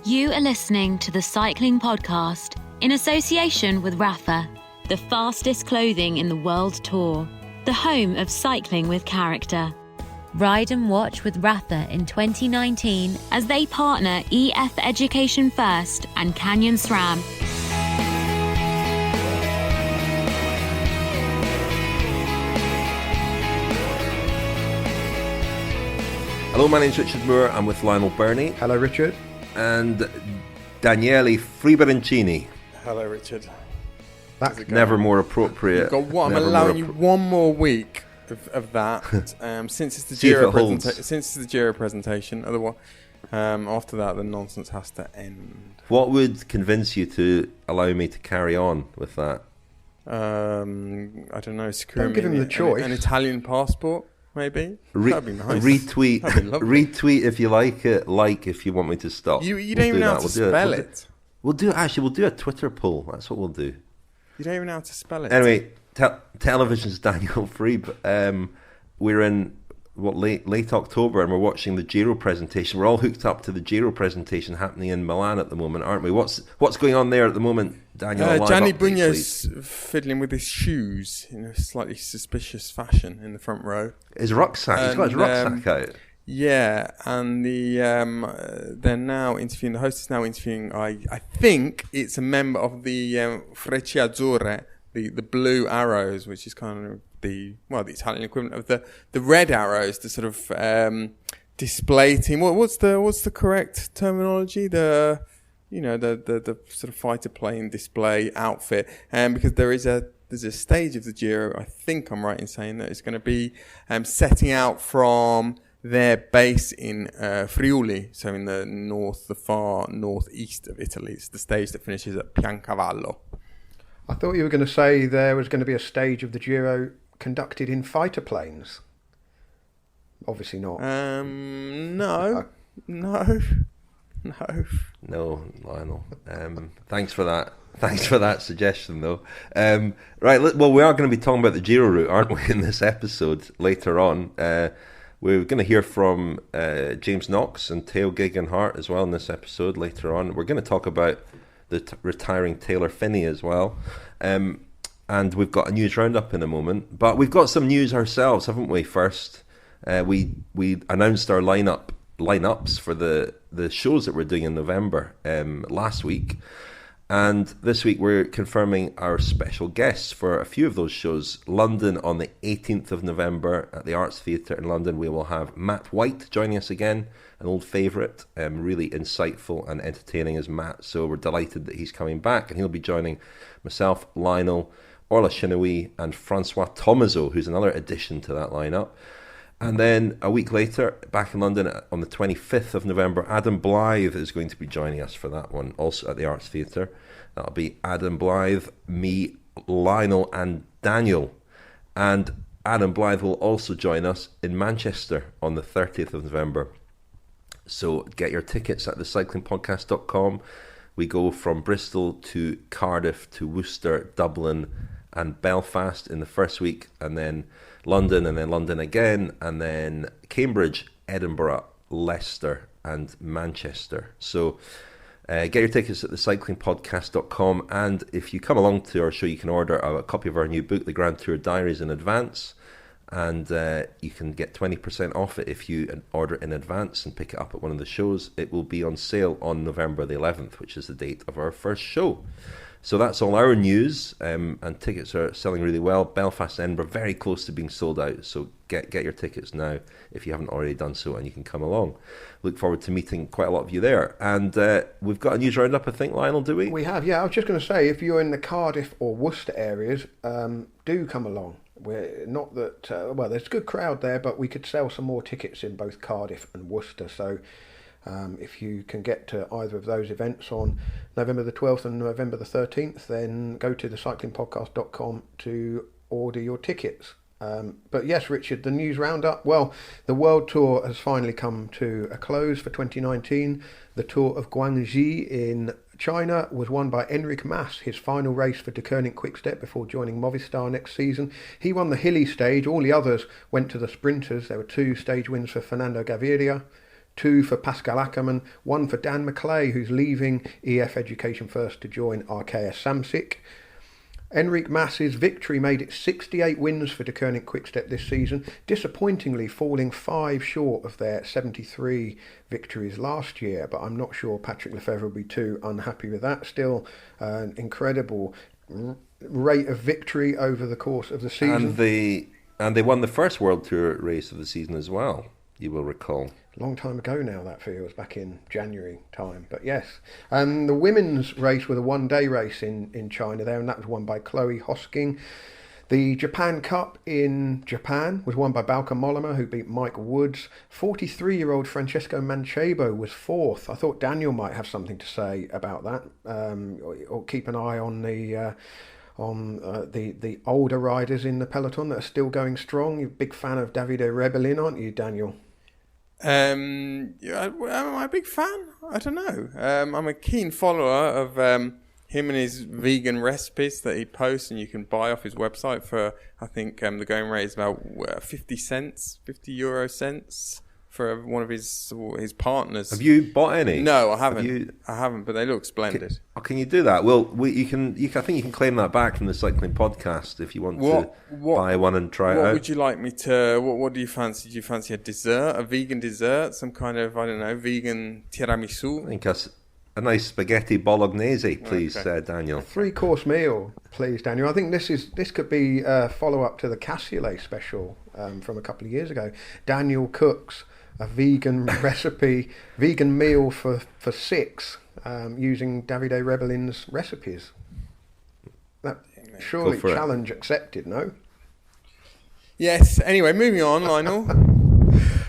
You are listening to the Cycling Podcast in association with Rapha, the fastest clothing in the world tour, the home of cycling with character. Ride and watch with Rapha in 2019 as they partner EF Education First and Canyon SRAM. Hello, my name's Richard Moore. I'm with Lionel Birnie. Hello, Richard. And Daniele Friebe. Hello, Richard. That's never more appropriate. I'm allowing you one more week of that since it's the Giro presentation. Otherwise, after that, the nonsense has to end. What would convince you to allow me to carry on with that? I don't know. Don't give him the choice. An Italian passport. Maybe that'd be nice. Retweet if you like it. Like if you want me to stop. You don't even know how to spell it. We'll do a Twitter poll. That's what we'll do. You don't even know how to spell it. Anyway, television's Daniel Friebe. We're in late October, and we're watching the Giro presentation. We're all hooked up to the Giro presentation happening in Milan at the moment, aren't we? What's going on there at the moment, Daniel? Gianni Brugner's fiddling with his shoes in a slightly suspicious fashion in the front row. His rucksack. He's got his rucksack out. Yeah, and they're now interviewing. The host is now interviewing. I think it's a member of the Frecce Azzurre, the Blue Arrows, which is kind of the Italian equivalent of the Red Arrows, the sort of display team. What's the correct terminology? The sort of fighter plane display outfit. Because there's a stage of the Giro. I think I'm right in saying that it's going to be setting out from their base in Friuli, so in the far northeast of Italy. It's the stage that finishes at Piancavallo. I thought you were going to say there was going to be a stage of the Giro conducted in fighter planes. Obviously not. No, Lionel. Thanks for that. Thanks for that suggestion, though. Right, well, we are going to be talking about the Giro route, aren't we, in this episode later on. We're going to hear from James Knox and Geoghegan Hart as well in this episode later on. We're going to talk about the retiring Taylor Phinney as well. And we've got a news roundup in a moment. But we've got some news ourselves, haven't we? First, we announced our lineups for the shows that we're doing in November last week. And this week we're confirming our special guests for a few of those shows. London on the 18th of November at the Arts Theatre in London. We will have Matt White joining us again, an old favourite, really insightful and entertaining as Matt. So we're delighted that he's coming back, and he'll be joining myself, Lionel, Orla Chinouille and Francois Tomaso, who's another addition to that lineup. And then a week later, back in London on the 25th of November, Adam Blythe is going to be joining us for that one, also at the Arts Theatre. That'll be Adam Blythe, me, Lionel and Daniel. And Adam Blythe will also join us in Manchester on the 30th of November. So get your tickets at thecyclingpodcast.com. We go from Bristol to Cardiff to Worcester, Dublin and Belfast in the first week, and then London again, and then Cambridge, Edinburgh, Leicester and Manchester. So get your tickets at thecyclingpodcast.com, and if you come along to our show, you can order a copy of our new book, The Grand Tour Diaries, in advance, and you can get 20% off it if you order in advance and pick it up at one of the shows. It will be on sale on November the 11th, which is the date of our first show. So that's all our news, and tickets are selling really well. Belfast, Edinburgh, very close to being sold out, so get your tickets now if you haven't already done so, and you can come along. Look forward to meeting quite a lot of you there. And we've got a news roundup, I think, Lionel, do we? We have, yeah. I was just going to say, if you're in the Cardiff or Worcester areas, do come along. We're not that, there's a good crowd there, but we could sell some more tickets in both Cardiff and Worcester, so if you can get to either of those events on November the 12th and November the 13th, then go to thecyclingpodcast.com to order your tickets. But yes, Richard, the news roundup. Well, the World Tour has finally come to a close for 2019. The Tour of Guangxi in China was won by Enric Mas, his final race for De Koning Quickstep before joining Movistar next season. He won the hilly stage. All the others went to the sprinters. There were 2 stage wins for Fernando Gaviria, 2 for Pascal Ackermann, 1 for Dan McClay, who's leaving EF Education First to join Arkea Samsic. Enric Mas's victory made it 68 wins for De Koning Quickstep this season, disappointingly falling 5 short of their 73 victories last year, but I'm not sure Patrick Lefevere will be too unhappy with that. Still an incredible rate of victory over the course of the season. And they won the first World Tour race of the season as well, you will recall. Long time ago now, that feels, back in January time. But yes, and the women's race was a one-day race in China there, and that was won by Chloe Hosking. The Japan Cup in Japan was won by Bauke Mollema, who beat Mike Woods. 43-year-old Francesco Manchebo was 4th. I thought Daniel might have something to say about that, or keep an eye on the older riders in the peloton that are still going strong. You're a big fan of Davide Rebellin, aren't you, Daniel? Am I a big fan? I don't know. I'm a keen follower of him and his vegan recipes that he posts, and you can buy off his website for, I think the going rate is about 50 euro cents for one of his partners. Have you bought any? No, I haven't. I haven't, but they look splendid. Can you do that? Well, I think you can claim that back from the Cycling Podcast if you want to buy one and try it out. What would you like me to? What do you fancy? Do you fancy a dessert, a vegan dessert, some kind of, I don't know, vegan tiramisu? I think a nice spaghetti bolognese, please, okay. Daniel. A 3-course meal, please, Daniel. I think this could be a follow-up to the Cassoulet special from a couple of years ago. Daniel cooks a vegan recipe, vegan meal for 6, using Davide Rebellin's recipes. That surely challenge accepted, no? Yes. Anyway, moving on, Lionel.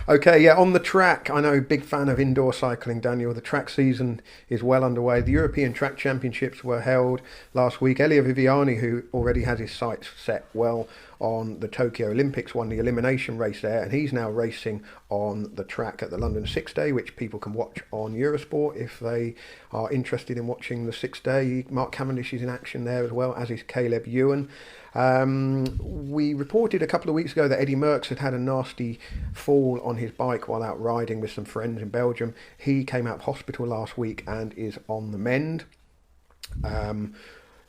Okay, yeah, on the track, I know, big fan of indoor cycling, Daniel. The track season is well underway. The European Track Championships were held last week. Elia Viviani, who already has his sights set well on the Tokyo Olympics, won the elimination race there, and he's now racing on the track at the London 6-Day, which people can watch on Eurosport if they are interested in watching the 6-Day. Mark Cavendish is in action there as well, as is Caleb Ewan. We reported a couple of weeks ago that Eddie Merckx had a nasty fall on his bike while out riding with some friends in Belgium. He came out of hospital last week and is on the mend.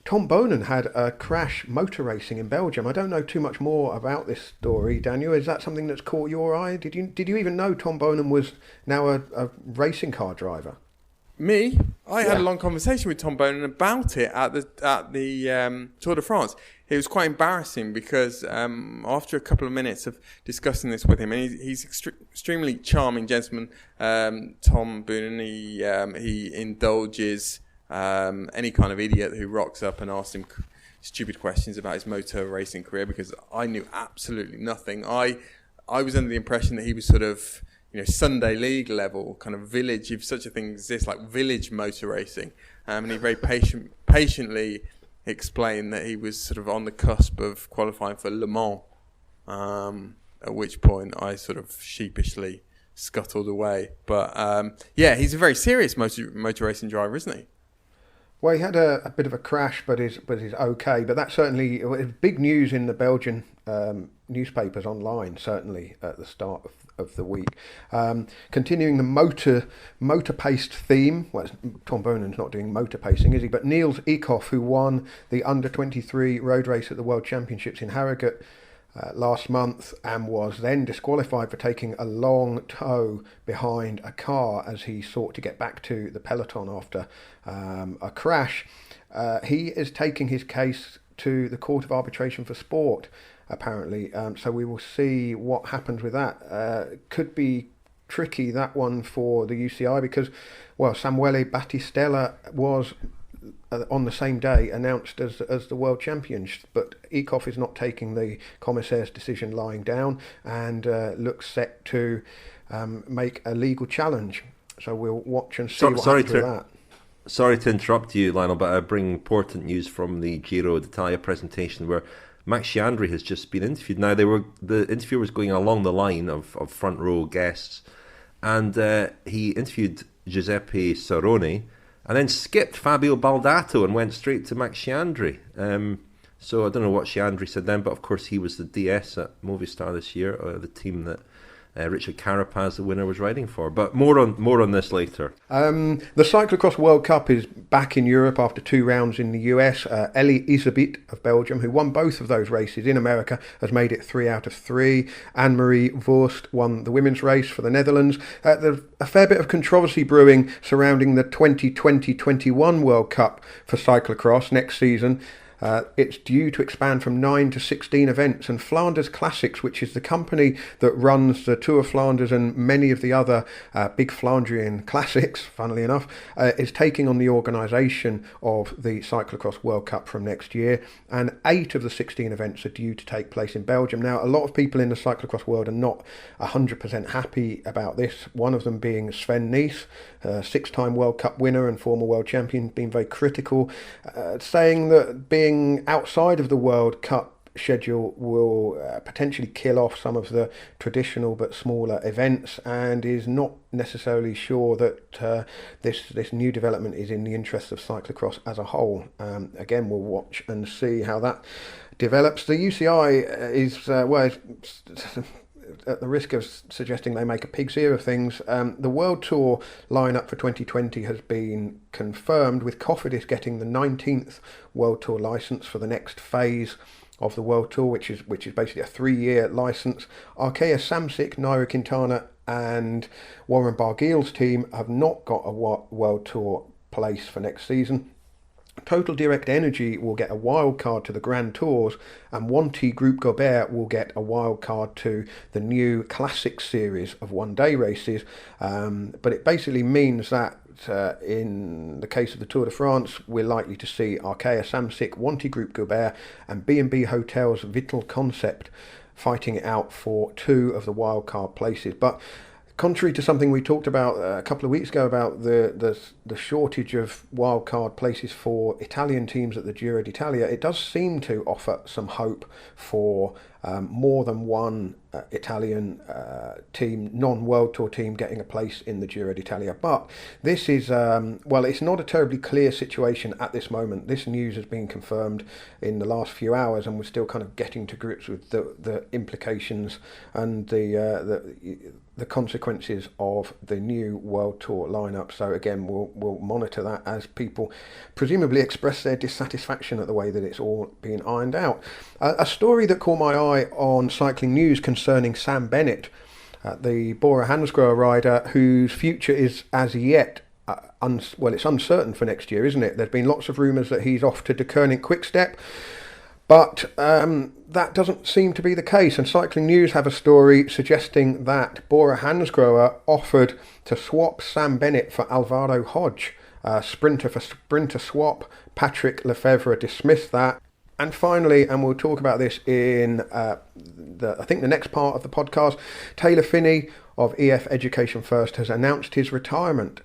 Tom Bonen had a crash motor racing in Belgium. I don't know too much more about this story, Daniel. Is that something that's caught your eye? Did you even know Tom Bonen was now a racing car driver? Me? I had a long conversation with Tom Bonen about it at the Tour de France. It was quite embarrassing because after a couple of minutes of discussing this with him, and he's extremely charming gentleman, Tom Bonen, he indulges any kind of idiot who rocks up and asks him stupid questions about his motor racing career, because I knew absolutely nothing. I was under the impression that he was sort of, Sunday League level, kind of village, if such a thing exists, like village motor racing. And he very patiently explained that he was sort of on the cusp of qualifying for Le Mans, at which point I sort of sheepishly scuttled away. But he's a very serious motor racing driver, isn't he? Well, he had a bit of a crash, but is okay. But that certainly it was big news in the Belgian newspapers online, certainly at the start of the week. Continuing the motor-paced theme. Well, Tom Bonen's not doing motor pacing, is he? But Niels Eekhoff, who won the under-23 road race at the World Championships in Harrogate last month, and was then disqualified for taking a long tow behind a car as he sought to get back to the peloton after a crash. He is taking his case to the Court of Arbitration for Sport, apparently. So we will see what happens with that. Could be tricky, that one, for the UCI, because, well, Samuele Battistella was on the same day announced as the world champion, but Eekhoff is not taking the commissaire's decision lying down, and looks set to make a legal challenge. So we'll watch and see what happens with that. Sorry to interrupt you, Lionel, but I bring important news from the Giro d'Italia presentation, where Max Chiandri has just been interviewed. Now, the interview was going along the line of front row guests, and he interviewed Giuseppe Saroni, and then skipped Fabio Baldato and went straight to Max Chiandri. So I don't know what Chiandri said then, but of course he was the DS at Movistar this year, the team that Richard Carapaz, the winner, was riding for. But more on this later. The Cyclocross World Cup is back in Europe after 2 rounds in the US. Elie Iserbyt of Belgium, who won both of those races in America, has made it 3 out of 3. Anne-Marie Vorst won the women's race for the Netherlands. There's a fair bit of controversy brewing surrounding the 2020-21 World Cup for cyclocross next season. It's due to expand from 9 to 16 events, and Flanders Classics, which is the company that runs the Tour of Flanders and many of the other big Flandrian classics, funnily enough, is taking on the organisation of the Cyclocross World Cup from next year, and 8 of the 16 events are due to take place in Belgium. Now, a lot of people in the cyclocross world are not 100% happy about this, one of them being Sven Nys, 6-time World Cup winner and former world champion, being very critical, saying that being outside of the World Cup schedule will potentially kill off some of the traditional but smaller events, and is not necessarily sure that this new development is in the interests of cyclocross as a whole. Again, we'll watch and see how that develops. The UCI is at the risk of suggesting they make a pig's ear of things, the World Tour lineup for 2020 has been confirmed, with Cofidis getting the 19th World Tour licence for the next phase of the World Tour, which is basically a 3-year licence. Arkea Samsic, Nairo Quintana and Warren Barguil's team have not got a World Tour place for next season. Total Direct Energy will get a wild card to the Grand Tours, and Wanty Group Gobert will get a wild card to the new Classic series of one-day races. But it basically means that in the case of the Tour de France, we're likely to see Arkea Samsic, Wanty Group Gobert and B&B Hotels Vital Concept fighting it out for 2 of the wildcard places. But contrary to something we talked about a couple of weeks ago about the shortage of wildcard places for Italian teams at the Giro d'Italia, it does seem to offer some hope for more than one Italian team, non-World Tour team, getting a place in the Giro d'Italia. But this is, it's not a terribly clear situation at this moment. This news has been confirmed in the last few hours, and we're still kind of getting to grips with the implications and the consequences of the new World Tour lineup. So again, we'll monitor that as people presumably express their dissatisfaction at the way that it's all being ironed out. A story that caught my eye on Cycling News concerning Sam Bennett, the Bora Hansgrohe rider whose future is as yet it's uncertain for next year, isn't it? There's been lots of rumours that he's off to De Koning Quickstep, but that doesn't seem to be the case, and Cycling News have a story suggesting that Bora Hansgrohe offered to swap Sam Bennett for Alvaro Hodge. Sprinter for sprinter swap. Patrick Lefevre dismissed that. And finally, and we'll talk about this in the next part of the podcast, Taylor Phinney of EF Education First has announced his retirement.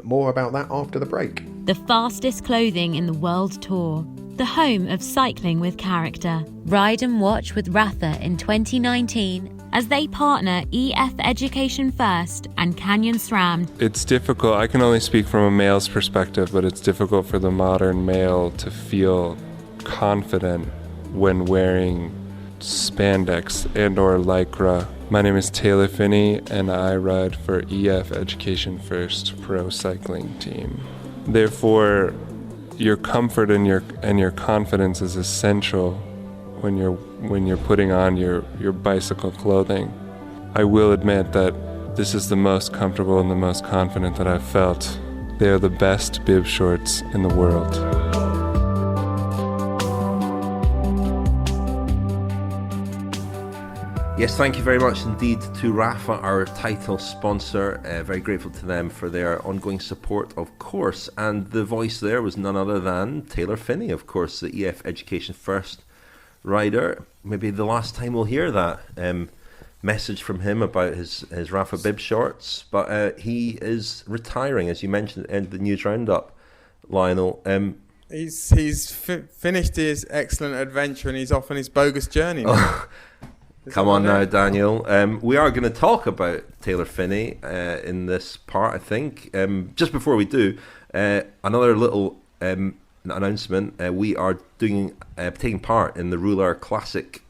More about that after the break. The fastest clothing in the World Tour. The home of cycling with character. Ride and watch with Rafa in 2019 as they partner EF Education First and Canyon SRAM. It's difficult. I can only speak from a male's perspective, but it's difficult for the modern male to feel confident when wearing spandex and or lycra. My name is Taylor Phinney and I ride for EF Education First Pro Cycling Team. Therefore, your comfort and your confidence is essential when you're putting on your bicycle clothing. I will admit that this is the most comfortable and the most confident that I've felt. They are the best bib shorts in the world. Yes, thank you very much indeed to Rafa, our title sponsor. Very grateful to them for their ongoing support, of course. And the voice there was none other than Taylor Phinney, of course, the EF Education First rider. Maybe the last time we'll hear that message from him about his Rafa bib shorts. But he is retiring, as you mentioned in the news roundup, Lionel. He's finished his excellent adventure and he's off on his bogus journey now. Come on now, Daniel. We are going to talk about Taylor Phinney in this part, I think. Just before we do, another little announcement. We are taking part in the Rouleur Classic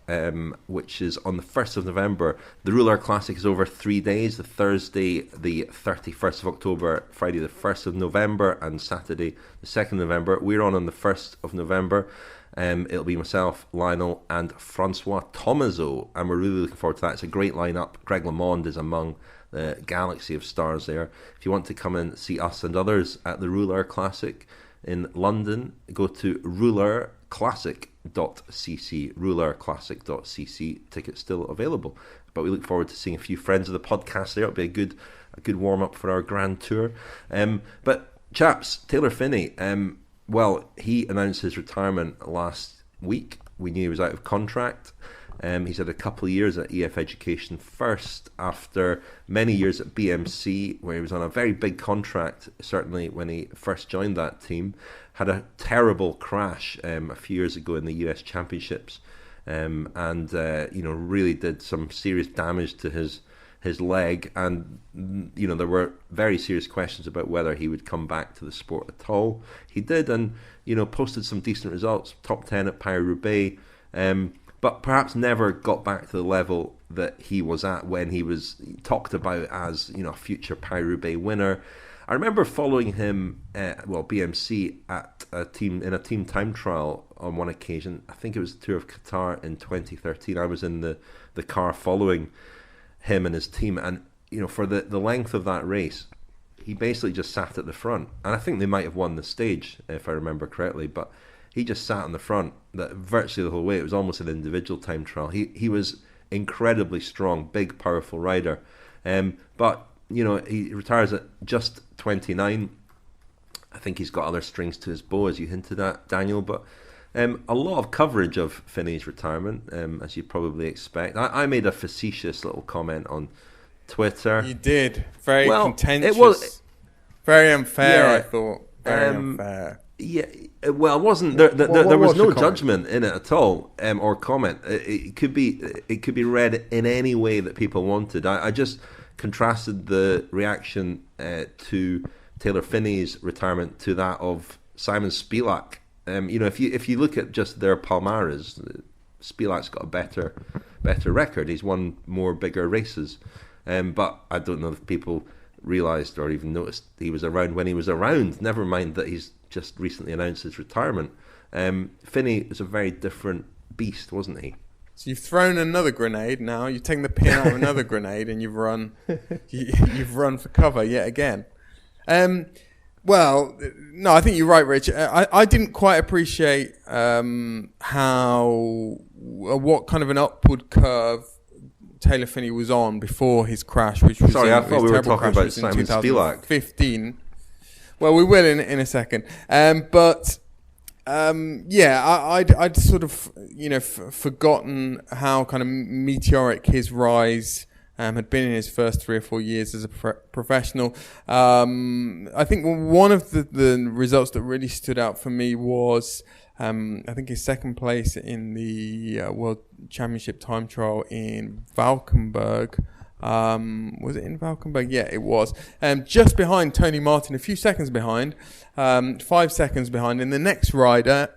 which is on the 1st of November. The Rouleur Classic is over 3 days, the Thursday the 31st of October, Friday the 1st of November, and Saturday the 2nd of November. We're on the 1st of November. It'll be myself, Lionel, and Francois Tomaso, and we're really looking forward to that. It's a great lineup. Greg LeMond is among the galaxy of stars there. If you want to come and see us and others at the Rouleur Classic in London, go to rouleurclassic.cc, rouleurclassic.cc. Tickets still available, but we look forward to seeing a few friends of the podcast there. It'll be a good warm-up for our grand tour. But chaps, Taylor Phinney, well, he announced his retirement last week. We knew he was out of contract. He's had a couple of years at EF Education first, after many years at BMC, where he was on a very big contract, certainly when he first joined that team. Had a terrible crash a few years ago in the US Championships, and really did some serious damage to his leg, and there were very serious questions about whether he would come back to the sport at all. He did, and posted some decent results, top 10 at Paris-Roubaix, but perhaps never got back to the level that he was at when he was talked about as a future Paris-Roubaix winner. I remember following him, BMC at a team time trial on one occasion. I think it was the Tour of Qatar in 2013. I was in the car following him and his team, and for the length of that race, he basically just sat at the front, and I think they might have won the stage if I remember correctly, but he just sat in the front virtually the whole way. It was almost an individual time trial. He was incredibly strong, big, powerful rider, but he retires at just 29. I think he's got other strings to his bow, as you hinted at, Daniel, but a lot of coverage of Phinney's retirement, as you probably expect. I made a facetious little comment on Twitter. You did. Very contentious. It was very unfair, I thought. Very unfair. Yeah, well, it wasn't. There was no judgment in it at all, or comment. It could be read in any way that people wanted. I just contrasted the reaction to Taylor Phinney's retirement to that of Simon Spivak. If you look at just their palmares, Spivak's got a better record. He's won more bigger races, but I don't know if people realised or even noticed he was around when he was around. Never mind that he's just recently announced his retirement. Phinney is a very different beast, wasn't he? So you've thrown another grenade now. You've taken the pin out of another grenade, and you've run for cover yet again. Well, no, I think you're right, Rich. I didn't quite appreciate what kind of an upward curve Taylor Phinney was on before his crash, which was I thought we were talking about Simon Spivak. 2015. Well, we will in a second. I'd sort of forgotten how kind of meteoric his rise had been in his first 3 or 4 years as a professional. I think one of the results that really stood out for me was I think his second place in the World Championship time trial in Valkenburg. Was it in Valkenburg? Yeah, it was. Just behind Tony Martin, a few seconds behind, 5 seconds behind. And the next rider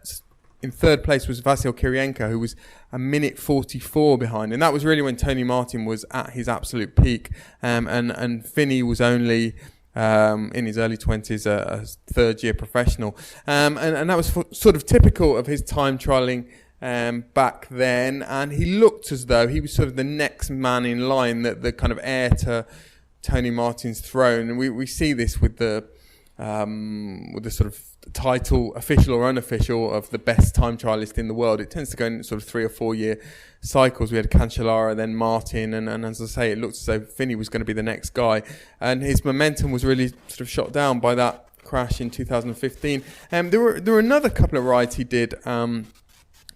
in third place was Vasil Kirienko, who was a minute 44 behind. And that was really when Tony Martin was at his absolute peak. And Phinney was only in his early 20s, a third-year professional. And that was sort of typical of his time trialling back then, and he looked as though he was sort of the next man in line, the kind of heir to Tony Martin's throne. And we see this with the sort of title, official or unofficial, of the best time trialist in the world. It tends to go in sort of 3 or 4 year cycles. We had Cancellara, then Martin, and as I say, it looked as though Phinney was going to be the next guy, and his momentum was really sort of shot down by that crash in 2015. There were another couple of rides he did,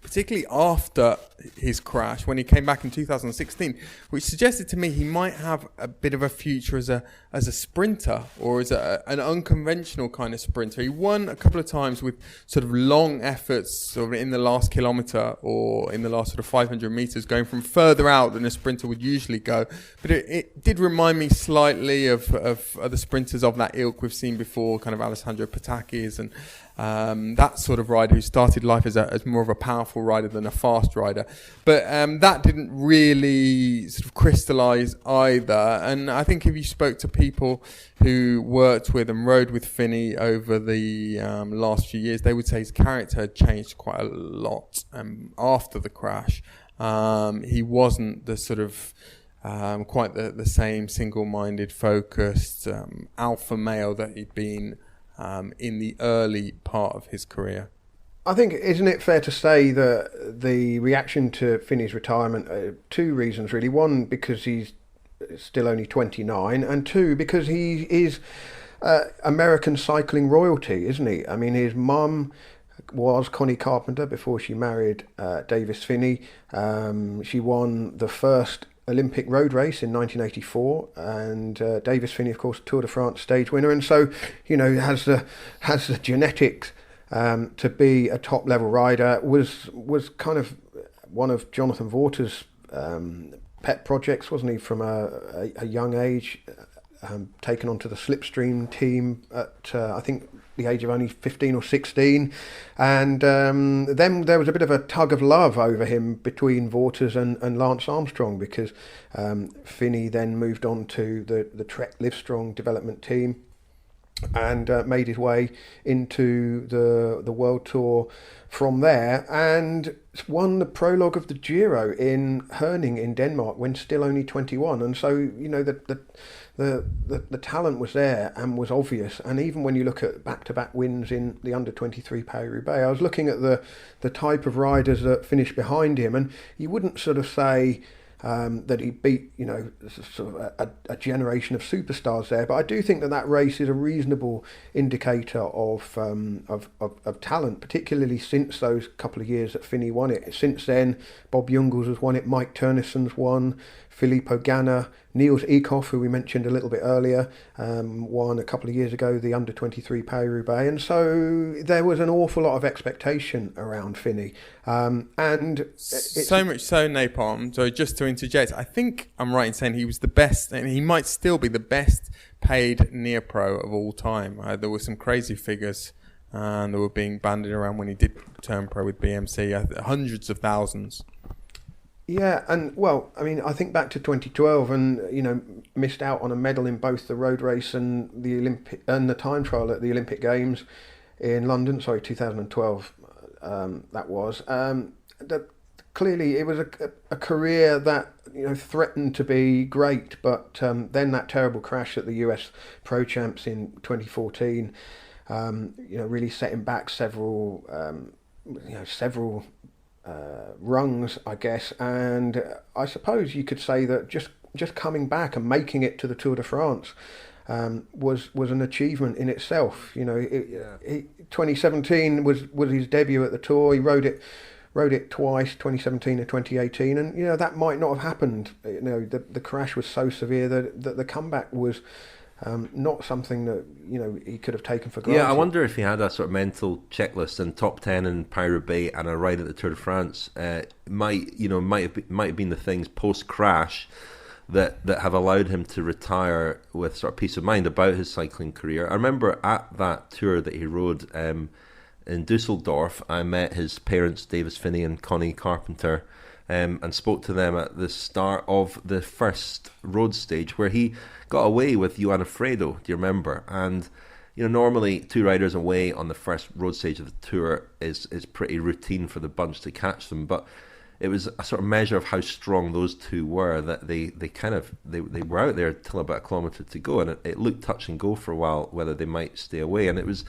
particularly after his crash, when he came back in 2016, which suggested to me he might have a bit of a future as a as a sprinter or as an unconventional kind of sprinter. He won a couple of times with sort of long efforts, sort of in the last kilometre or in the last sort of 500 metres, going from further out than a sprinter would usually go. But it did remind me slightly of other sprinters of that ilk we've seen before, kind of Alessandro Patakis and that sort of rider who started life as more of a powerful rider than a fast rider. But that didn't really sort of crystallise either. And I think if you spoke to people who worked with and rode with Phinney over the last few years, they would say his character had changed quite a lot after the crash. He wasn't the sort of quite the same single-minded, focused alpha male that he'd been in the early part of his career. I think, isn't it fair to say that the reaction to Phinney's retirement, two reasons really. One, because he's still only 29, and two, because he is American cycling royalty, isn't he? I mean, his mum was Connie Carpenter before she married Davis Phinney. She won the first Olympic road race in 1984, and Davis Phinney, of course, Tour de France stage winner, and so has the genetics to be a top level rider. Was kind of one of Jonathan Vaughters' pet projects, wasn't he, from a young age, taken onto the Slipstream team at I think the age of only 15 or 16, and then there was a bit of a tug of love over him between Vaughters and Lance Armstrong, because Phinney then moved on to the Trek Livestrong development team and made his way into the World Tour from there, and won the prologue of the Giro in Herning in Denmark when still only 21. And so the talent was there and was obvious. And even when you look at back-to-back wins in the under-23 Paris-Roubaix, I was looking at the type of riders that finished behind him, and you wouldn't sort of say that he beat, sort of a generation of superstars there. But I do think that race is a reasonable indicator of talent, particularly since those couple of years that Phinney won it. Since then, Bob Jungels has won it, Mike Turnisson's won, Filippo Ganna, Niels Eekhoff, who we mentioned a little bit earlier, won a couple of years ago the under-23 Paris-Roubaix, and so there was an awful lot of expectation around Phinney. And so much so, Napalm, so just to interject, I think I'm right in saying he was the best, and he might still be the best paid near-pro of all time. There were some crazy figures that were being bandied around when he did turn pro with BMC, hundreds of thousands. Yeah, and well, I mean, I think back to 2012, and missed out on a medal in both the road race and the Olympic and the time trial at the Olympic Games in London. Sorry, 2012. That was. That clearly it was a career that threatened to be great, but then that terrible crash at the US Pro Champs in 2014, really set him back several rungs, I guess, and I suppose you could say that just coming back and making it to the Tour de France was an achievement in itself. 2017 was his debut at the Tour. He rode it twice, 2017 and 2018, and that might not have happened. The crash was so severe that the comeback was not something that he could have taken for granted. Yeah, I wonder if he had a sort of mental checklist and top 10 in Paris-Roubaix and a ride at the Tour de France. Might have been the things post crash that have allowed him to retire with sort of peace of mind about his cycling career. I remember at that tour that he rode in Dusseldorf, I met his parents, Davis Phinney and Connie Carpenter, and spoke to them at the start of the first road stage where he got away with Johan Alfredo, do you remember? And normally two riders away on the first road stage of the tour is pretty routine for the bunch to catch them, but it was a sort of measure of how strong those two were, that they were out there till about a kilometre to go, and it looked touch and go for a while whether they might stay away. And it was,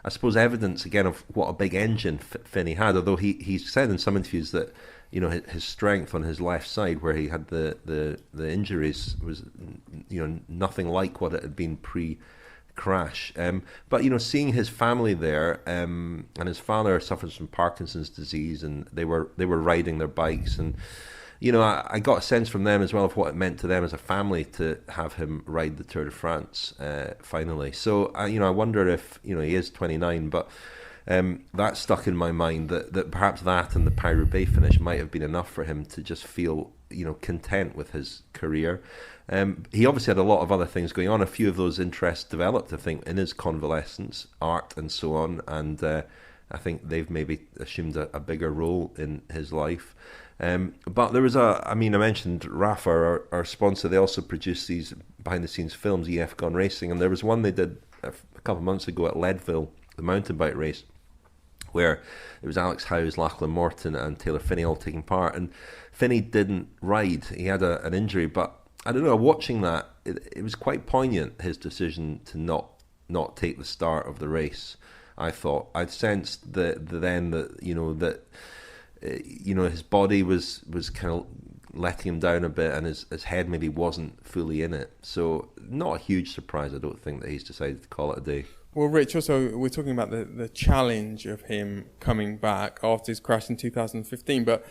I suppose, evidence again of what a big engine Phinney had, although he said in some interviews that his strength on his left side, where he had the injuries, was nothing like what it had been pre-crash. But seeing his family there, and his father suffers from Parkinson's disease, and they were riding their bikes, and I got a sense from them as well of what it meant to them as a family to have him ride the Tour de France finally. So, I wonder if, he is 29, but that stuck in my mind that perhaps that and the Paris-Roubaix finish might have been enough for him to just feel, content with his career. He obviously had a lot of other things going on. A few of those interests developed, I think, in his convalescence, art and so on, and I think they've maybe assumed a bigger role in his life. But there was I mentioned Rafa, our sponsor. They also produce these behind-the-scenes films, EF Gone Racing, and there was one they did a couple of months ago at Leadville, the mountain bike race, where it was Alex Howes, Lachlan Morton and Taylor Phinney all taking part. And Phinney didn't ride. He had an injury, but I don't know, watching that, it was quite poignant, his decision to not take the start of the race. I thought I'd sensed that his body was kind of letting him down a bit, and his head maybe wasn't fully in it. So not a huge surprise, I don't think, that he's decided to call it a day. Well, Rich, also, we're talking about the challenge of him coming back after his crash in 2015. But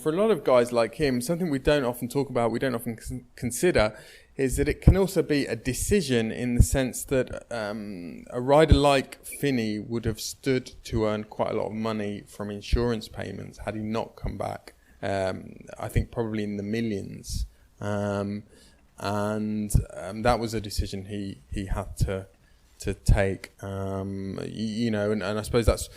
for a lot of guys like him, something we don't often talk about, we don't often consider, is that it can also be a decision in the sense that a rider like Phinney would have stood to earn quite a lot of money from insurance payments had he not come back. I think probably in the millions. And that was a decision he had to take, and I suppose that's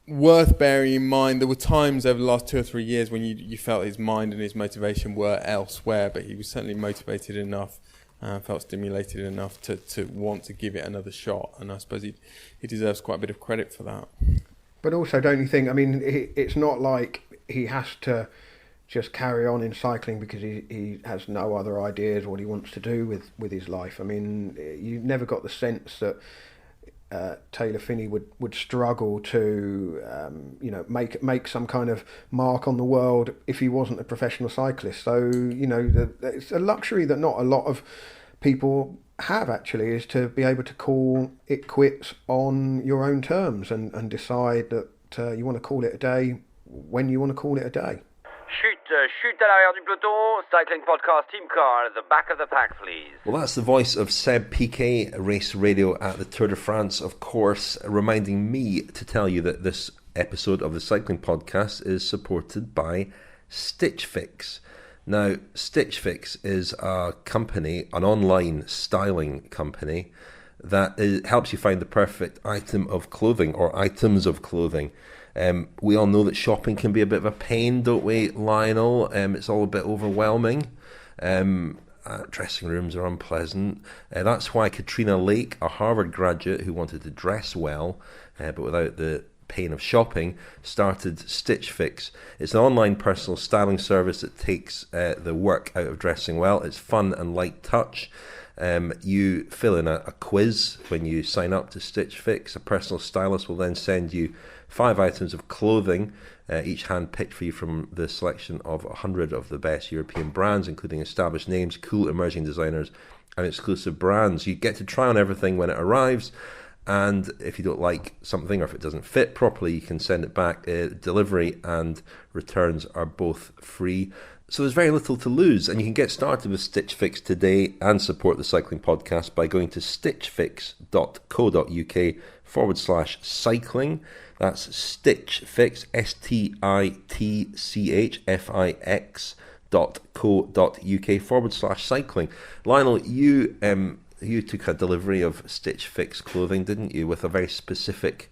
worth bearing in mind. There were times over the last 2 or 3 years when you felt his mind and his motivation were elsewhere, but he was certainly motivated enough, felt stimulated enough to want to give it another shot, and I suppose he deserves quite a bit of credit for that. But also, don't you think, it's not like he has to just carry on in cycling because he has no other ideas what he wants to do with his life. You've never got the sense that Taylor Phinney would struggle to make some kind of mark on the world if he wasn't a professional cyclist. So it's a luxury that not a lot of people have, actually, is to be able to call it quits on your own terms and decide that you want to call it a day when you want to call it a day. Chute à l'arrière du peloton, cycling podcast team car at the back of the pack, please. Well, that's the voice of Seb Piquet, race radio at the Tour de France, of course, reminding me to tell you that this episode of the cycling podcast is supported by Stitch Fix. Now, Stitch Fix is a company, an online styling company, that helps you find the perfect item of clothing or items of clothing. We all know that shopping can be a bit of a pain, don't we, Lionel? It's all a bit overwhelming. Dressing rooms are unpleasant. That's why Katrina Lake, a Harvard graduate who wanted to dress well, but without the pain of shopping, started Stitch Fix. It's an online personal styling service that takes the work out of dressing well. It's fun and light touch. You fill in a quiz when you sign up to Stitch Fix. A personal stylist will then send you 5 items of clothing, each hand-picked for you from the selection of 100 of the best European brands, including established names, cool emerging designers, and exclusive brands. You get to try on everything when it arrives, and if you don't like something or if it doesn't fit properly, you can send it back. Delivery and returns are both free. So there's very little to lose, and you can get started with Stitch Fix today and support the Cycling Podcast by going to stitchfix.co.uk/cycling. That's Stitch Fix, stitchfix.co.uk/cycling. Lionel, you took a delivery of Stitch Fix clothing, didn't you, with a very specific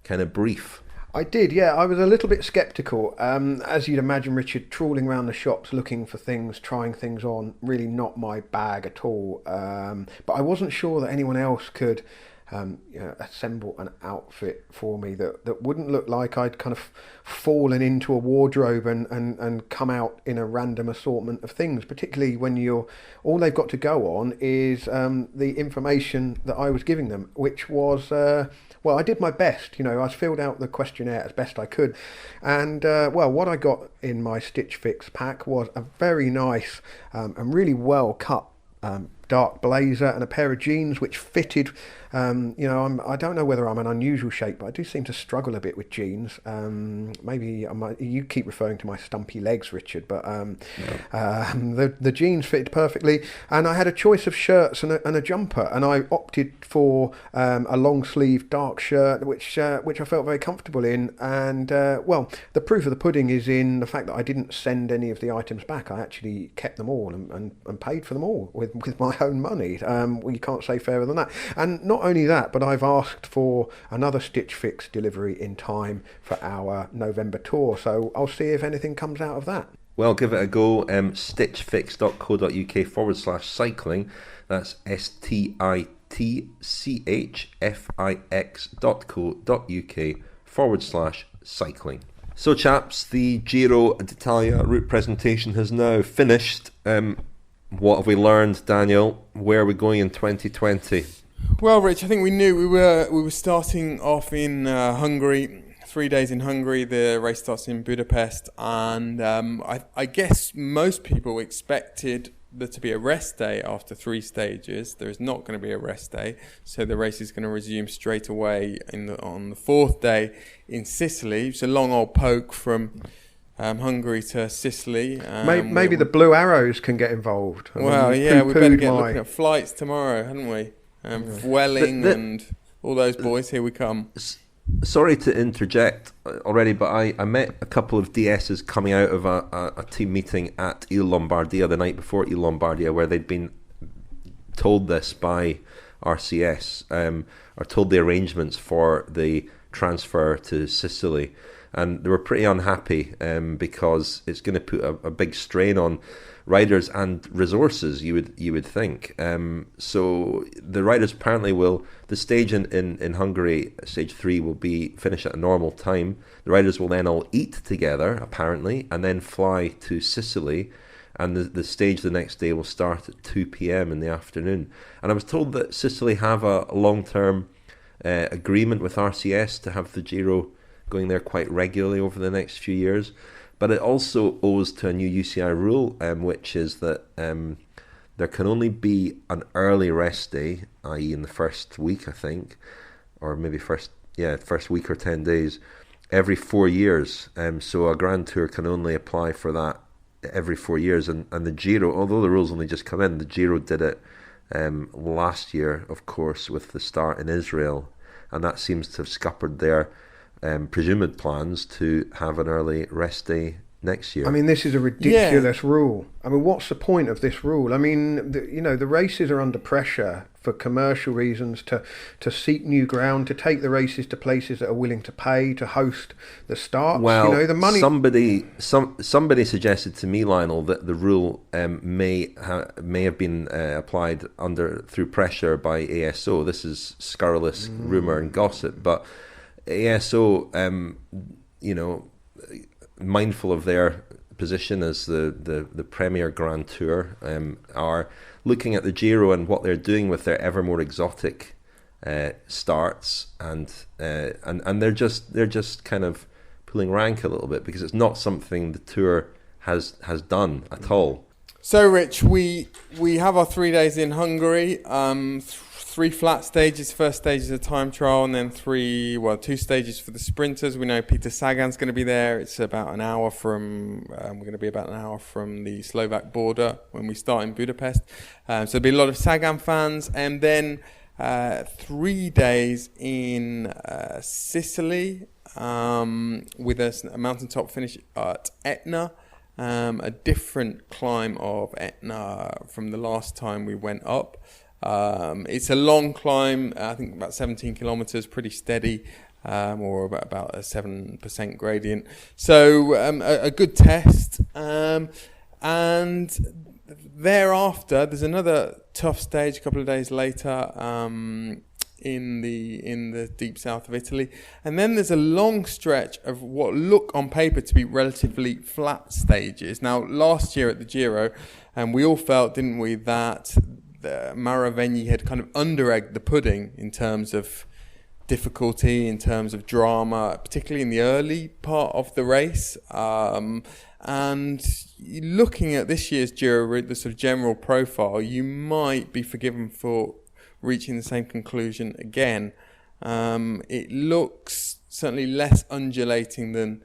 kind of brief? I did, yeah. I was a little bit sceptical. As you'd imagine, Richard, trawling around the shops looking for things, trying things on, really not my bag at all. But I wasn't sure that anyone else could assemble an outfit for me that wouldn't look like I'd kind of fallen into a wardrobe and come out in a random assortment of things, particularly when all they've got to go on is the information that I was giving them, which was... Well, I did my best, I filled out the questionnaire as best I could. And, what I got in my Stitch Fix pack was a very nice and really well cut dark blazer and a pair of jeans which fitted. I don't know whether I'm an unusual shape, but I do seem to struggle a bit with jeans. Maybe you keep referring to my stumpy legs, Richard, but the jeans fitted perfectly. And I had a choice of shirts and a jumper, and I opted for a long sleeve dark shirt, which I felt very comfortable in. And the proof of the pudding is in the fact that I didn't send any of the items back. I actually kept them all and paid for them all with my own money. You can't say fairer than that. And not only that, but I've asked for another Stitch Fix delivery in time for our November tour. So I'll see if anything comes out of that. Well, give it a go. stitchfix.co.uk/cycling. That's stitchfix.co.uk/cycling. So, chaps, the Giro d'Italia route presentation has now finished. What have we learned, Daniel? Where are we going in 2020? Well, Rich, I think we knew we were starting off in Hungary. 3 days in Hungary. The race starts in Budapest, and I guess most people expected there to be a rest day after 3 stages. There is not going to be a rest day, so the race is going to resume straight away on the 4th day in Sicily. It's a long old poke from Hungary to Sicily. Maybe the Blue Arrows can get involved. We better get looking at flights tomorrow, hadn't we? Welling and all those boys, here we come. Sorry to interject already, but I met a couple of DSs coming out of a team meeting at Il Lombardia the night before Il Lombardia, where they'd been told this by RCS, or told the arrangements for the transfer to Sicily. And they were pretty unhappy because it's going to put a big strain on riders and resources, you would think. So the riders apparently the stage in Hungary, stage 3, will be finish at a normal time. The riders will then all eat together, apparently, and then fly to Sicily. And the stage the next day will start at 2 p.m. in the afternoon. And I was told that Sicily have a long-term agreement with RCS to have the Giro going there quite regularly over the next few years. But it also owes to a new UCI rule, which is that there can only be an early rest day, i.e. in the first week, I think, or maybe first week or 10 days, every 4 years. So a Grand Tour can only apply for that every 4 years. And the Giro, although the rules only just come in, the Giro did it last year, of course, with the start in Israel. And that seems to have scuppered their presumed plans to have an early rest day next year. I mean, this is a ridiculous rule. I mean, what's the point of this rule? I mean, the races are under pressure for commercial reasons to seek new ground, to take the races to places that are willing to pay to host the starts. Well, the money. Somebody suggested to me, Lionel, that the rule may have been applied through pressure by ASO. This is scurrilous rumour and gossip, but ASO, mindful of their position as the premier Grand Tour, are looking at the Giro and what they're doing with their ever more exotic starts, and they're just kind of pulling rank a little bit, because it's not something the Tour has done at all. So, Rich, we have our 3 days in Hungary. 3 flat stages. First stage is a time trial, and then 2 stages for the sprinters. We know Peter Sagan's going to be there. It's about an hour from. We're going to be about an hour from the Slovak border when we start in Budapest. So there'll be a lot of Sagan fans, and then 3 days in Sicily with a mountaintop finish at Etna. A different climb of Etna from the last time we went up. It's a long climb, I think about 17 kilometres, pretty steady, or about a 7% gradient. So a good test. And thereafter, there's another tough stage a couple of days later in the deep south of Italy. And then there's a long stretch of what look on paper to be relatively flat stages. Now, last year at the Giro, and we all felt, didn't we, that the Maravegni had kind of under-egged the pudding in terms of difficulty, in terms of drama, particularly in the early part of the race. And looking at this year's Giro route, the sort of general profile, you might be forgiven for reaching the same conclusion again. It looks certainly less undulating than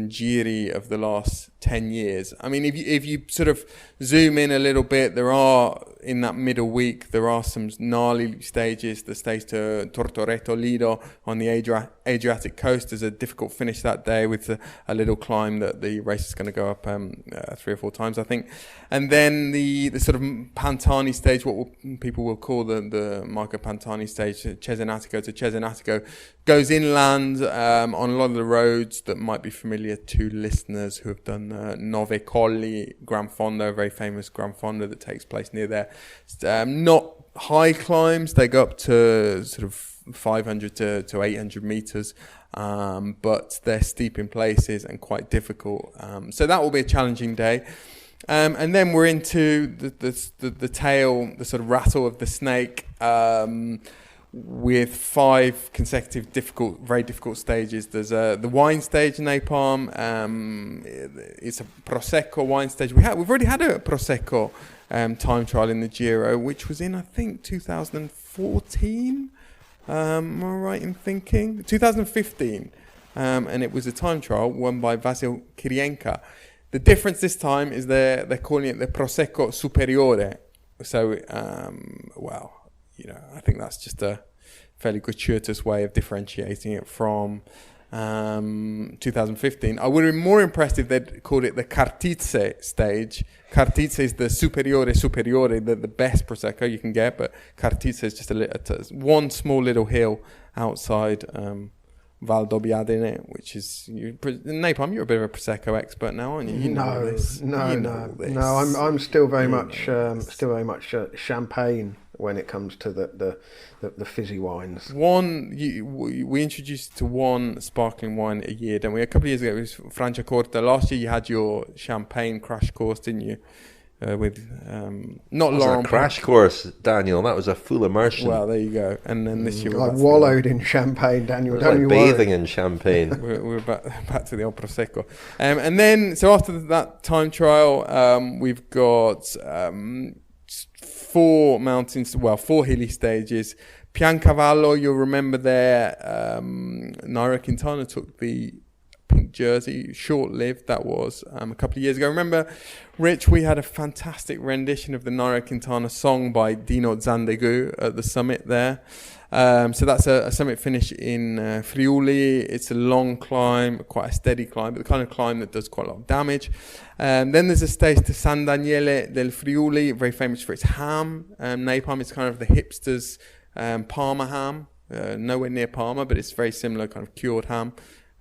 Giri of the last 10 years. I mean, if you sort of zoom in a little bit, there are, in that middle week, there are some gnarly stages. The stage to Tortoreto Lido on the Adriatic coast. There's a difficult finish that day with a little climb that the race is going to go up 3 or 4 times, I think. And then the sort of Pantani stage, what people will call the Marco Pantani stage, Cesenatico to Cesenatico, goes inland on a lot of the roads that might be familiar to listeners who have done Nove Colli Gran Fondo, a very famous Gran Fondo that takes place near there. Not high climbs, they go up to sort of 500 to 800 meters, but they're steep in places and quite difficult. So that will be a challenging day. And then we're into the tail, the sort of rattle of the snake, with 5 consecutive very difficult stages. There's the wine stage, Napalm. It's a Prosecco wine stage. We've already had a Prosecco time trial in the Giro, which was in, I think, 2014. Am I right in thinking? 2015. And it was a time trial won by Vasil Kirienka. The difference this time is they're calling it the Prosecco Superiore. So, I think that's just a fairly gratuitous way of differentiating it from 2015. I would have been more impressed if they'd called it the Cartizze stage. Cartizze is the Superiore, the best Prosecco you can get, but Cartizze is just one small little hill outside Val d'Obbiadene, which is Napalm. You're a bit of a Prosecco expert now, aren't you? You know this. No. I'm still very much champagne when it comes to the fizzy wines. We introduced to one sparkling wine a year, didn't we? A couple of years ago it was Franciacorta. Last year you had your champagne crash course, didn't you? With not Laurent. A crash course, Daniel. That was a full immersion. Well, there you go. And then this year I wallowed in champagne, Daniel. Don't you bathing in champagne. We're back to the old Prosecco. And then, so after that time trial, we've got 4 hilly stages. Piancavallo, you'll remember there, Nairo Quintana took the pink jersey, short-lived that was, a couple of years ago. Remember, Rich, we had a fantastic rendition of the Nairo Quintana song by Dino Zandegu at the summit there. So that's a summit finish in Friuli. It's a long climb, quite a steady climb, but the kind of climb that does quite a lot of damage. Then there's a stage to San Daniele del Friuli, very famous for its ham. Napalm is kind of the hipsters' Parma ham, nowhere near Parma, but it's very similar, kind of cured ham.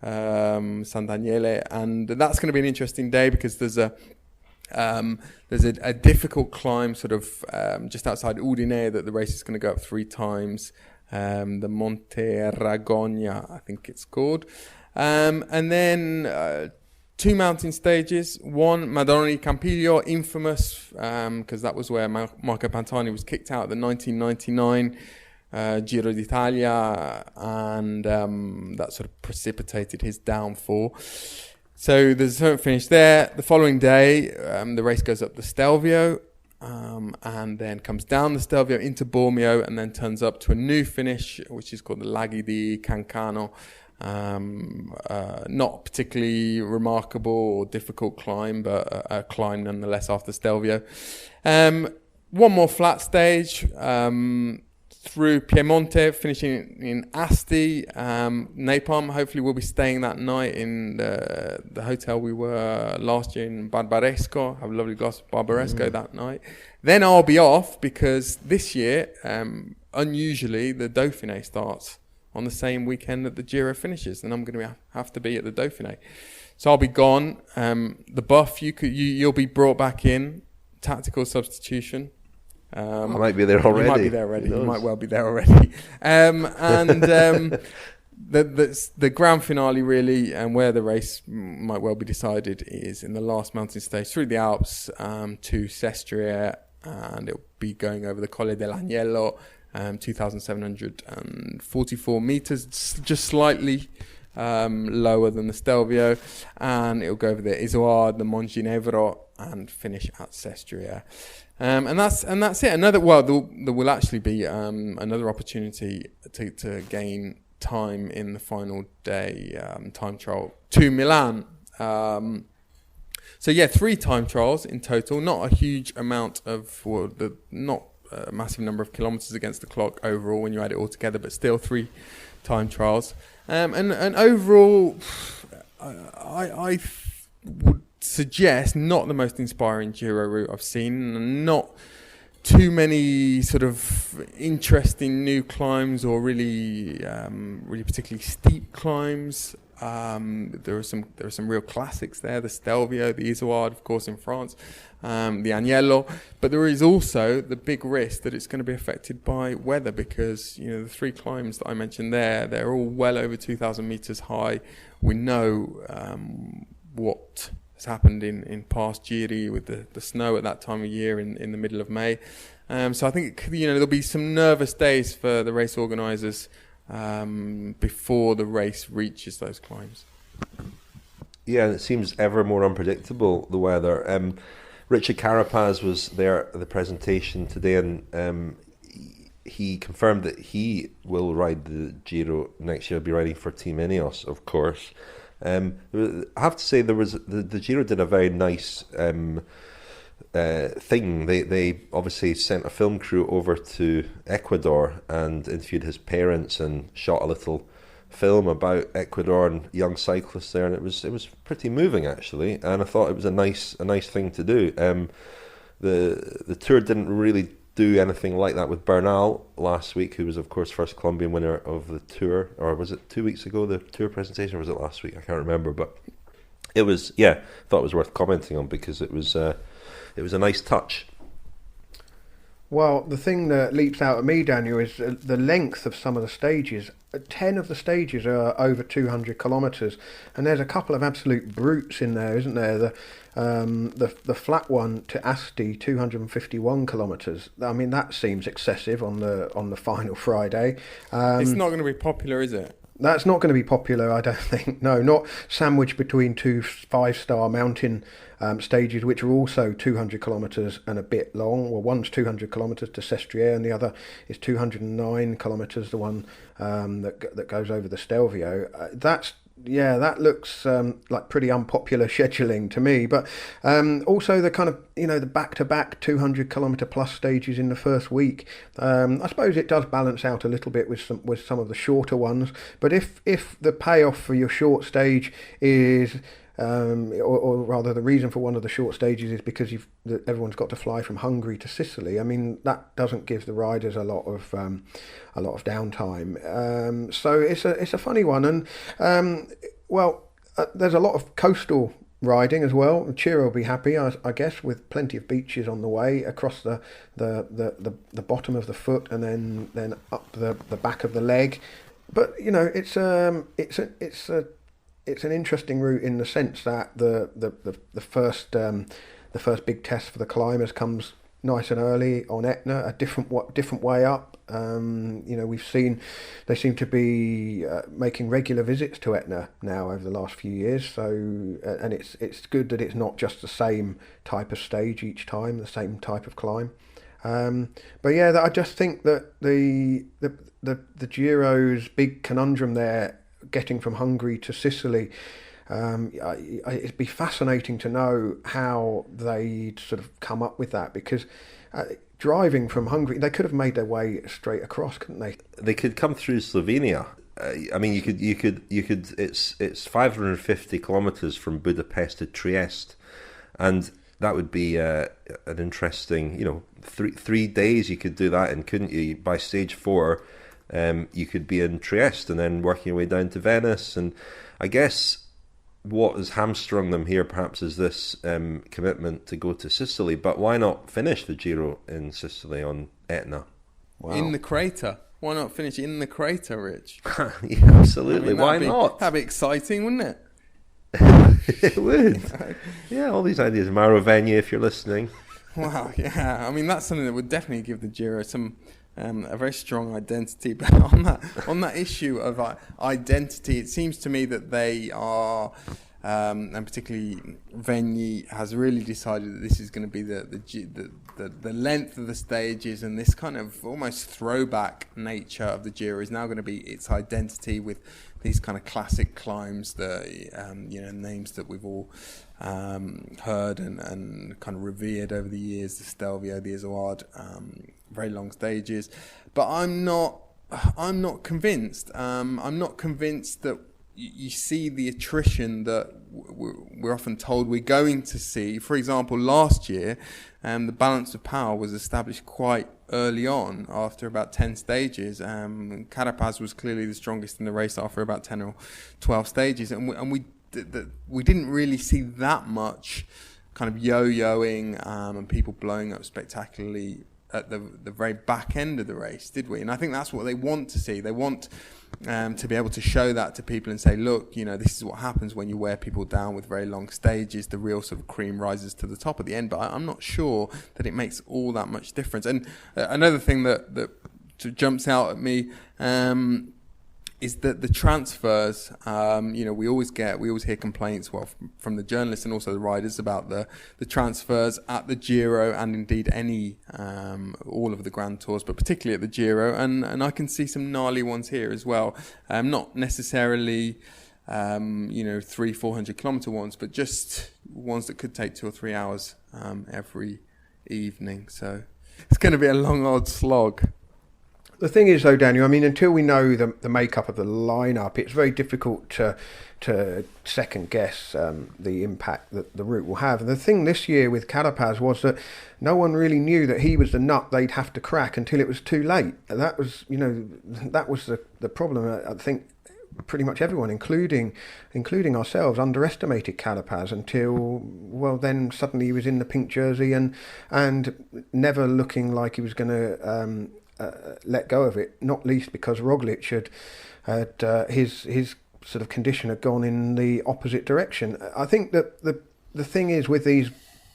San Daniele, and that's going to be an interesting day because there's a difficult climb sort of just outside Udine that the race is going to go up 3 times, the Monte Ragogna, I think it's called, and then 2 mountain stages. One, Madonna di Campiglio, infamous because that was where Marco Pantani was kicked out at the 1999 Giro d'Italia, and that sort of precipitated his downfall. So there's a finish there. The following day, the race goes up the Stelvio, and then comes down the Stelvio into Bormio, and then turns up to a new finish, which is called the Laghi di Cancano. Not particularly remarkable or difficult climb, but a climb nonetheless after Stelvio. One more flat stage, through Piemonte, finishing in Asti. Napalm, hopefully we'll be staying that night in the hotel we were last year in Barbaresco. Have a lovely glass of Barbaresco that night. Then I'll be off because this year, unusually, the Dauphiné starts on the same weekend that the Giro finishes, and I'm going to have to be at the Dauphiné. So I'll be gone. The buff, you'll be brought back in, tactical substitution. I might be there already. You might be there already. You might well be there already. The grand finale, really, and where the race might well be decided, is in the last mountain stage through the Alps to Sestria, and it'll be going over the Colle dell'Agnello, 2,744 meters, just slightly lower than the Stelvio, and it'll go over the Isoard, the Monginevro, and finish at Sestria. And that's it. There will actually be another opportunity to gain time in the final day time trial to Milan. So 3 time trials in total, not a huge amount of, not a massive number of kilometres against the clock overall when you add it all together, but still 3 time trials. And overall, I would suggest not the most inspiring Giro route I've seen, and not too many sort of interesting new climbs or really particularly steep climbs. There are some real classics there: the Stelvio, the Isoard, of course, in France, the Agnello. But there is also the big risk that it's going to be affected by weather, because the 3 climbs that I mentioned there, they're all well over 2,000 meters high. We know what has happened in past Giri with the snow at that time of year in the middle of May. So I think there'll be some nervous days for the race organisers before the race reaches those climbs. Yeah, and it seems ever more unpredictable, the weather. Richard Carapaz was there at the presentation today, and he confirmed that he will ride the Giro next year. He'll be riding for Team Ineos, of course. I have to say, the Giro did a very nice thing. They obviously sent a film crew over to Ecuador and interviewed his parents and shot a little film about Ecuador and young cyclists there, and it was pretty moving, actually. And I thought it was a nice thing to do. The tour didn't really do anything like that with Bernal last week, who was, of course, first Colombian winner of the tour. Or was it 2 weeks ago, the tour presentation, or was it last week? I can't remember, but it was, thought it was worth commenting on, because it was a nice touch. Well, the thing that leaps out at me, Daniel, is the length of some of the stages. 10 of the stages are over 200 kilometres, and there's a couple of absolute brutes in there, isn't there? The flat one to Asti, 251 kilometres. I mean, that seems excessive on the final Friday. It's not going to be popular, is it? That's not going to be popular, I don't think. No, not sandwiched between 2 5-star mountain stages, which are also 200 kilometres and a bit long. Well, one's 200 kilometres to Sestria, and the other is 209 kilometres, the one that goes over the Stelvio. That looks like pretty unpopular scheduling to me. But also the kind of, the back-to-back 200 kilometre plus stages in the first week. I suppose it does balance out a little bit with some of the shorter ones. But if the payoff for your short stage is, or rather the reason for one of the short stages is because everyone's got to fly from Hungary to Sicily, I mean, that doesn't give the riders a lot of downtime. So it's a funny one, and there's a lot of coastal riding as well. Chiro will be happy, I guess, with plenty of beaches on the way across the bottom of the foot and then up the back of the leg. But it's an interesting route in the sense that the first big test for the climbers comes nice and early on Etna, a different way up. We've seen they seem to be making regular visits to Etna now over the last few years. So and it's good that it's not just the same type of stage each time, the same type of climb. But yeah, I just think that the Giro's big conundrum there, getting from Hungary to Sicily, it'd be fascinating to know how they sort of come up with that, because driving from Hungary, they could have made their way straight across, couldn't they? They could come through Slovenia. I mean, you could. It's 550 kilometers from Budapest to Trieste, and that would be an interesting, 3 days you could do that in, couldn't you? By stage 4, you could be in Trieste and then working your way down to Venice. And I guess what has hamstrung them here perhaps is this commitment to go to Sicily. But why not finish the Giro in Sicily on Etna? Wow. In the crater. Why not finish in the crater, Rich? Yeah, absolutely. Why not? That'd be exciting, wouldn't it? It would. Yeah, all these ideas. Marovegna, if you're listening. Wow, yeah. I mean, that's something that would definitely give the Giro some a very strong identity. But on that issue of identity, it seems to me that they are, and particularly Vegni has really decided that this is going to be the length of the stages, and this kind of almost throwback nature of the Giro is now going to be its identity, with these kind of classic climbs, names that we've all heard and kind of revered over the years, the Stelvio, the Izoard, very long stages. But I'm not convinced. I'm not convinced that you see the attrition that we're often told we're going to see. For example, last year, the balance of power was established quite early on, after about 10 stages. Carapaz was clearly the strongest in the race after about 10 or 12 stages, and we didn't really see that much kind of yo-yoing and people blowing up spectacularly at the very back end of the race, did we? And I think that's what they want to see. They want to be able to show that to people and say, look, this is what happens when you wear people down with very long stages. The real sort of cream rises to the top at the end. But I'm not sure that it makes all that much difference. And another thing that jumps out at me is that the transfers, we always hear complaints, from the journalists and also the riders about the transfers at the Giro, and indeed all of the Grand Tours, but particularly at the Giro, and I can see some gnarly ones here as well. Not necessarily 300-400 kilometre ones, but just ones that could take 2 or 3 hours every evening. So it's going to be a long old slog. The thing is, though, Daniel, I mean, until we know the makeup of the lineup, it's very difficult to second guess the impact that the route will have. And the thing this year with Carapaz was that no one really knew that he was the nut they'd have to crack until it was too late. And that was, the problem. I think pretty much everyone, including ourselves, underestimated Carapaz until, then suddenly he was in the pink jersey and never looking like he was going to let go of it, not least because Roglic had his sort of condition had gone in the opposite direction. I think that the thing is, with these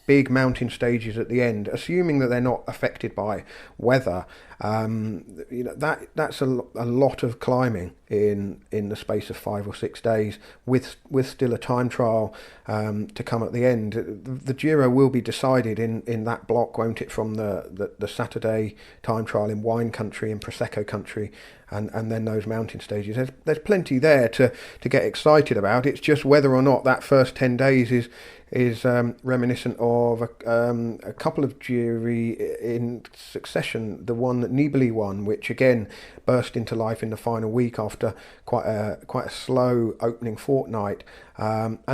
big mountain stages at the end, assuming that they're not affected by weather, that's a lot of climbing in the space of 5 or 6 days, with still a time trial to come at the end. The Giro will be decided in that block, won't it, from the Saturday time trial in wine country, in Prosecco country, and then those mountain stages. There's plenty there to get excited about. It's just whether or not that first 10 days is reminiscent of a couple of Giri in succession. The one that Nibali won, which again burst into life in the final week after quite a slow opening fortnight, and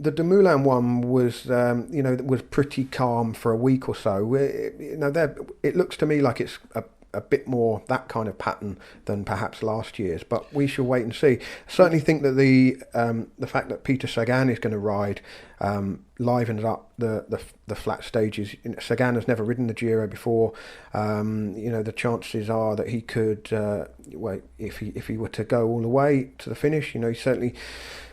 the Dumoulin one was was pretty calm for a week or so. It looks to me like it's a bit more that kind of pattern than perhaps last year's, but we shall wait and see. I certainly think that the fact that Peter Sagan is going to ride livens up the flat stages. Sagan has never ridden the Giro before. The chances are that he could, if he were to go all the way to the finish, he certainly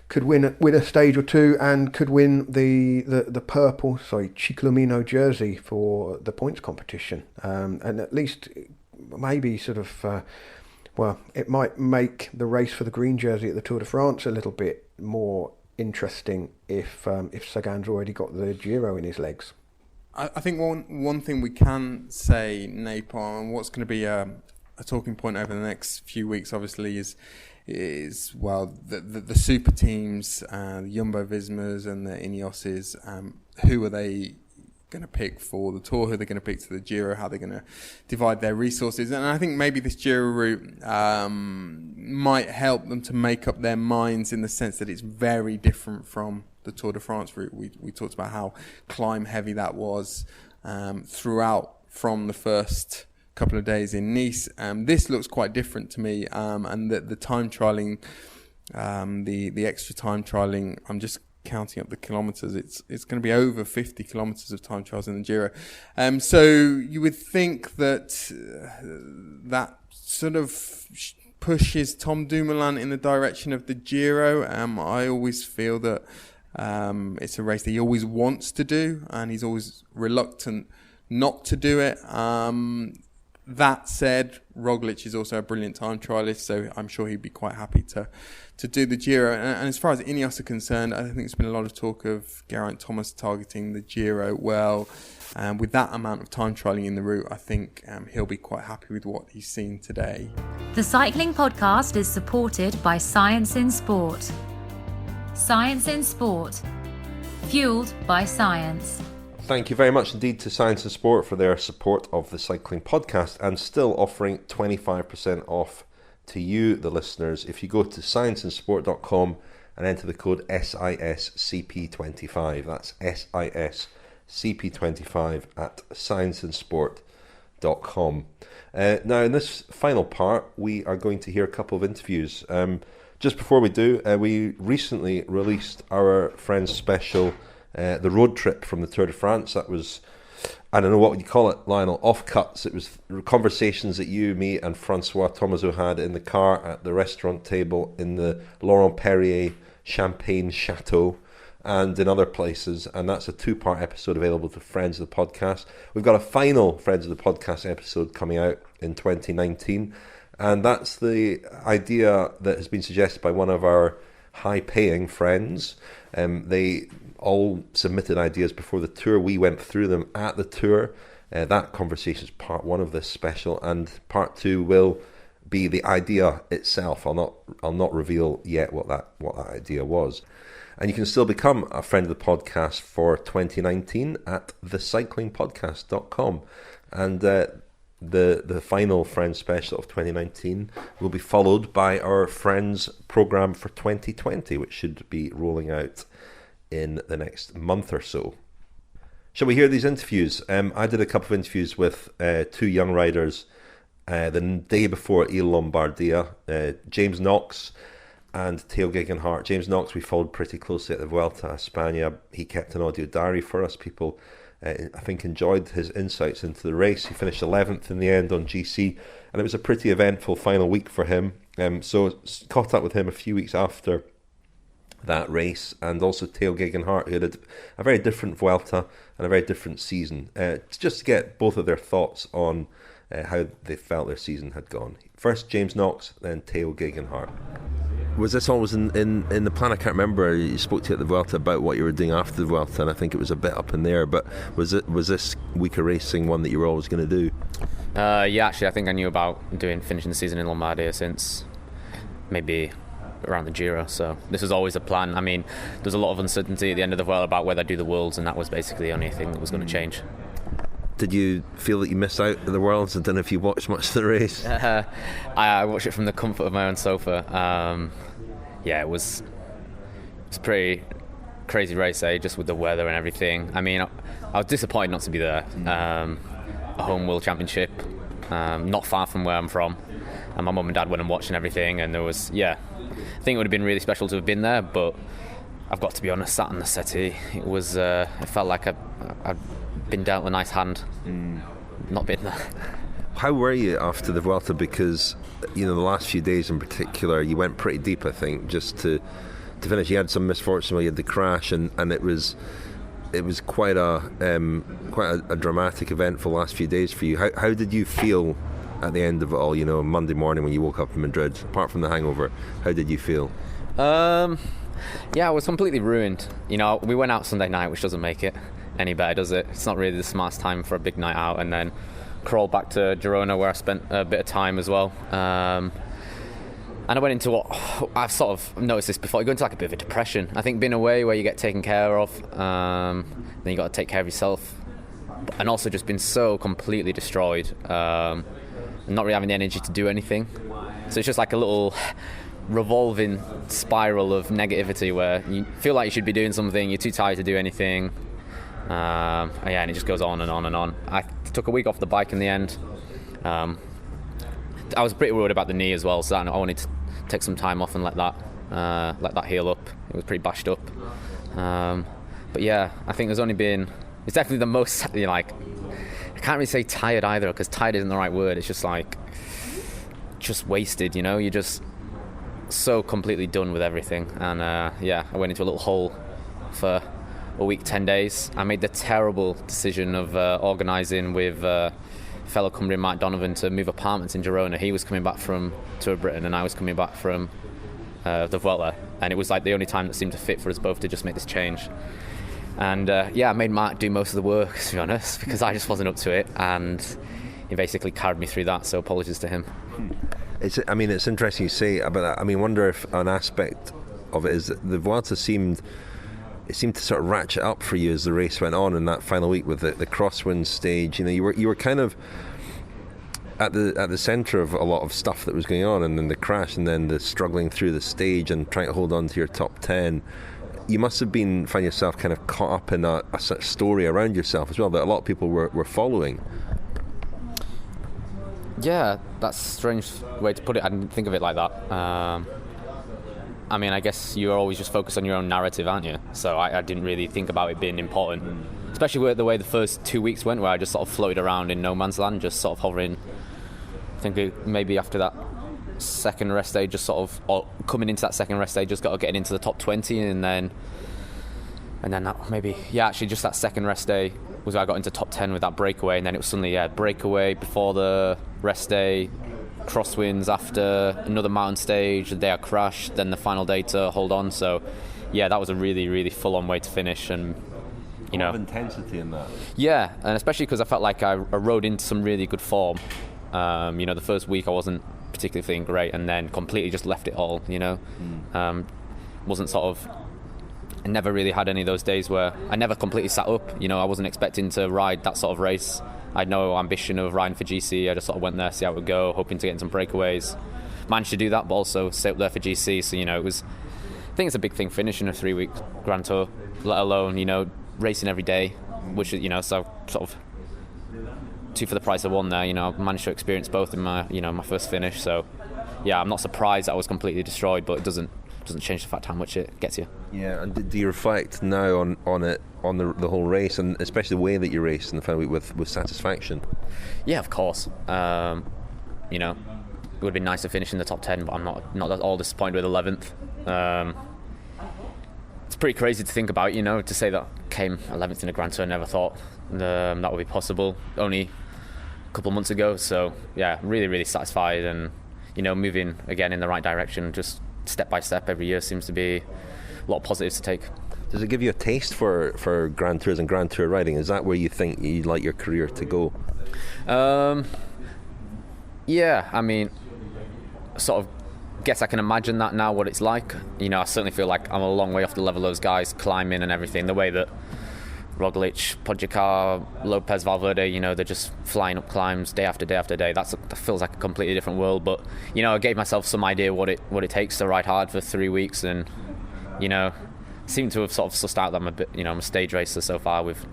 could win a stage or two, and could win the purple Ciclamino jersey for the points competition, and at least maybe sort of it might make the race for the green jersey at the Tour de France a little bit more interesting if Sagan's already got the Giro in his legs. I think one thing we can say, Napalm, and what's going to be a talking point over the next few weeks, obviously, is the super teams, the Jumbo Vismas and the Ineoses. Who are they going to pick for the Tour? Who are they going to pick to the Giro? How they're going to divide their resources? And I think maybe this Giro route might help them to make up their minds, in the sense that it's very different from the Tour de France route. We talked about how climb heavy that was throughout, from the first couple of days in Nice. This looks quite different to me, and the time trialing, the extra time trialing, I'm just counting up the kilometres. It's going to be over 50 kilometres of time trials in the Giro. So you would think that that sort of pushes Tom Dumoulin in the direction of the Giro. I always feel that it's a race that he always wants to do, and he's always reluctant not to do it. That said, Roglic is also a brilliant time trialist, so I'm sure he'd be quite happy to do the Giro. And as far as Ineos are concerned, I think there's been a lot of talk of Geraint Thomas targeting the Giro. Well, with that amount of time trialling in the route, I think he'll be quite happy with what he's seen today. The Cycling Podcast is supported by Science in Sport. Science in Sport. Fueled by science. Thank you very much indeed to Science and Sport for their support of the Cycling Podcast, and still offering 25% off to you, the listeners, if you go to scienceandsport.com and enter the code SISCP25. That's SISCP25 at scienceandsport.com. Now, in this final part, we are going to hear a couple of interviews. Just before we do, we recently released our Friends Special, the road trip from the Tour de France. That was, I don't know what would you call it, Lionel, offcuts. It was conversations that you, me and Francois Thomazeau had in the car at the restaurant table in the Laurent Perrier Champagne Chateau and in other places. And that's a 2-part episode available to Friends of the Podcast. We've got a final Friends of the Podcast episode coming out in 2019. And that's the idea that has been suggested by one of our high-paying friends. They all submitted ideas before the tour. We went through them at the tour. That conversation is part 1 of this special, and part 2 will be the idea itself. I'll not reveal yet what that idea was. And you can still become a friend of the podcast for 2019 at thecyclingpodcast.com. And the final Friends Special of 2019 will be followed by our Friends programme for 2020, which should be rolling out in the next month or so. Shall we hear these interviews? I did a couple of interviews with 2 young riders the day before Il Lombardia, James Knox and Geoghegan Hart. James Knox we followed pretty closely at the Vuelta a España. He kept an audio diary for us. People, I think, enjoyed his insights into the race. He finished 11th in the end on GC, and it was a pretty eventful final week for him. So caught up with him a few weeks after that race, and also Geoghegan Hart, who had a very different Vuelta and a very different season, just to get both of their thoughts on how they felt their season had gone. First James Knox, then Geoghegan Hart. Was this always in the plan? I can't remember. You spoke to you at the Vuelta about what you were doing after the Vuelta, and I think it was a bit up in there, but was this week of racing one that you were always going to do? Yeah, actually I think I knew about finishing the season in Lombardia since maybe around the Giro, so this was always a plan. I mean, there's a lot of uncertainty at the end of the Vuelta about whether I do the Worlds, and that was basically the only thing that was going to change. Did you feel that you missed out on the Worlds? I don't know if you watched much of the race. I watched it from the comfort of my own sofa. Yeah, it was a pretty crazy race, just with the weather and everything. I mean, I was disappointed not to be there. A home World Championship, not far from where I'm from, and my mum and dad went and watched and everything, and there was, I think it would have been really special to have been there, but I've got to be honest, sat on the settee, it felt like I'd been dealt a nice hand, not been there. How were you after the Vuelta? Because, the last few days in particular, you went pretty deep, I think, just to finish. You had some misfortune where you had the crash, and it was quite a dramatic, eventful last few days for you. How did you feel at the end of it all, Monday morning when you woke up in Madrid, apart from the hangover? How did you feel? I was completely ruined. We went out Sunday night, which doesn't make it any better, does it? It's not really the smartest time for a big night out, and then crawl back to Girona, where I spent a bit of time as well. And I went into what I've sort of noticed this before. You go into like a bit of a depression. I think being away where you get taken care of, then you got to take care of yourself, and also just been so completely destroyed, and not really having the energy to do anything. So it's just like a little revolving spiral of negativity where you feel like you should be doing something, you're too tired to do anything. And it just goes on and on and on. I took a week off the bike in the end. I was pretty worried about the knee as well, so I wanted to take some time off and let that heal up. It was pretty bashed up. But yeah, I think it's definitely the most, I can't really say tired either, because tired isn't the right word. It's just wasted, you're just so completely done with everything. And I went into a little hole for a week, 10 days. I made the terrible decision of organising with fellow Cumbrian Mike Donovan to move apartments in Girona. He was coming back from Tour of Britain, and I was coming back from the Vuelta, and it was like the only time that seemed to fit for us both to just make this change. And I made Mark do most of the work, to be honest, because I just wasn't up to it, and he basically carried me through that, so apologies to him. It's interesting you say about that. I mean, wonder if an aspect of it is that the Vuelta seemed to sort of ratchet up for you as the race went on in that final week with the crosswind stage. You know, you were kind of at the centre of a lot of stuff that was going on, and then the crash, and then the struggling through the stage and trying to hold on to your top 10. You must have find yourself kind of caught up in a sort of story around yourself as well that a lot of people were following. Yeah, that's a strange way to put it. I didn't think of it like that. I mean, I guess you're always just focused on your own narrative, aren't you? So I didn't really think about it being important, especially the way the first 2 weeks went, where I just sort of floated around in no man's land, just sort of hovering. I think maybe after that second rest day, just sort of, or coming into that second rest day, just got to get into the top 20, and then that maybe, actually just that second rest day was where I got into top 10 with that breakaway, and then it was suddenly breakaway before the rest day, crosswinds after, another mountain stage, the day I crashed, then the final day to hold on. So that was a really, really full-on way to finish, and you know, a lot of intensity in that. Yeah, and especially because I felt like I rode into some really good form. The first week I wasn't particularly feeling great, and then completely just left it all, you know. Wasn't sort of, I never really had any of those days where I never completely sat up, you know. I wasn't expecting to ride that sort of race. I had no ambition of riding for GC. I just sort of went there, see how it would go, hoping to get in some breakaways. Managed to do that, but also stay up there for GC. So, you know, I think it's a big thing finishing a 3-week Grand Tour, let alone, you know, racing every day, which is, you know, so sort of 2 for the price of 1 there. You know, I've managed to experience both in my first finish. So, I'm not surprised that I was completely destroyed, but it doesn't change the fact how much it gets you. Yeah, and do you reflect now on it, on the whole race, and especially the way that you raced in the final week with satisfaction? Yeah, of course. You know, it would have been nice to finish in the top 10, but I'm not at all disappointed with 11th. It's pretty crazy to think about, you know, to say that I came 11th in a Grand Tour. I never thought that would be possible only a couple of months ago. So really, really satisfied, and you know, moving again in the right direction, just step by step every year seems to be a lot of positives to take. Does it give you a taste for Grand Tours and Grand Tour riding? Is that where you think you'd like your career to go? I mean, sort of guess I can imagine that now, what it's like. You know, I certainly feel like I'm a long way off the level of those guys climbing and everything. The way that Roglic, Pogacar, Lopez, Valverde, you know, they're just flying up climbs day after day after day. That feels like a completely different world. But, you know, I gave myself some idea what it takes to ride hard for 3 weeks, and, you know, seem to have sort of sussed out that I'm a stage racer so far with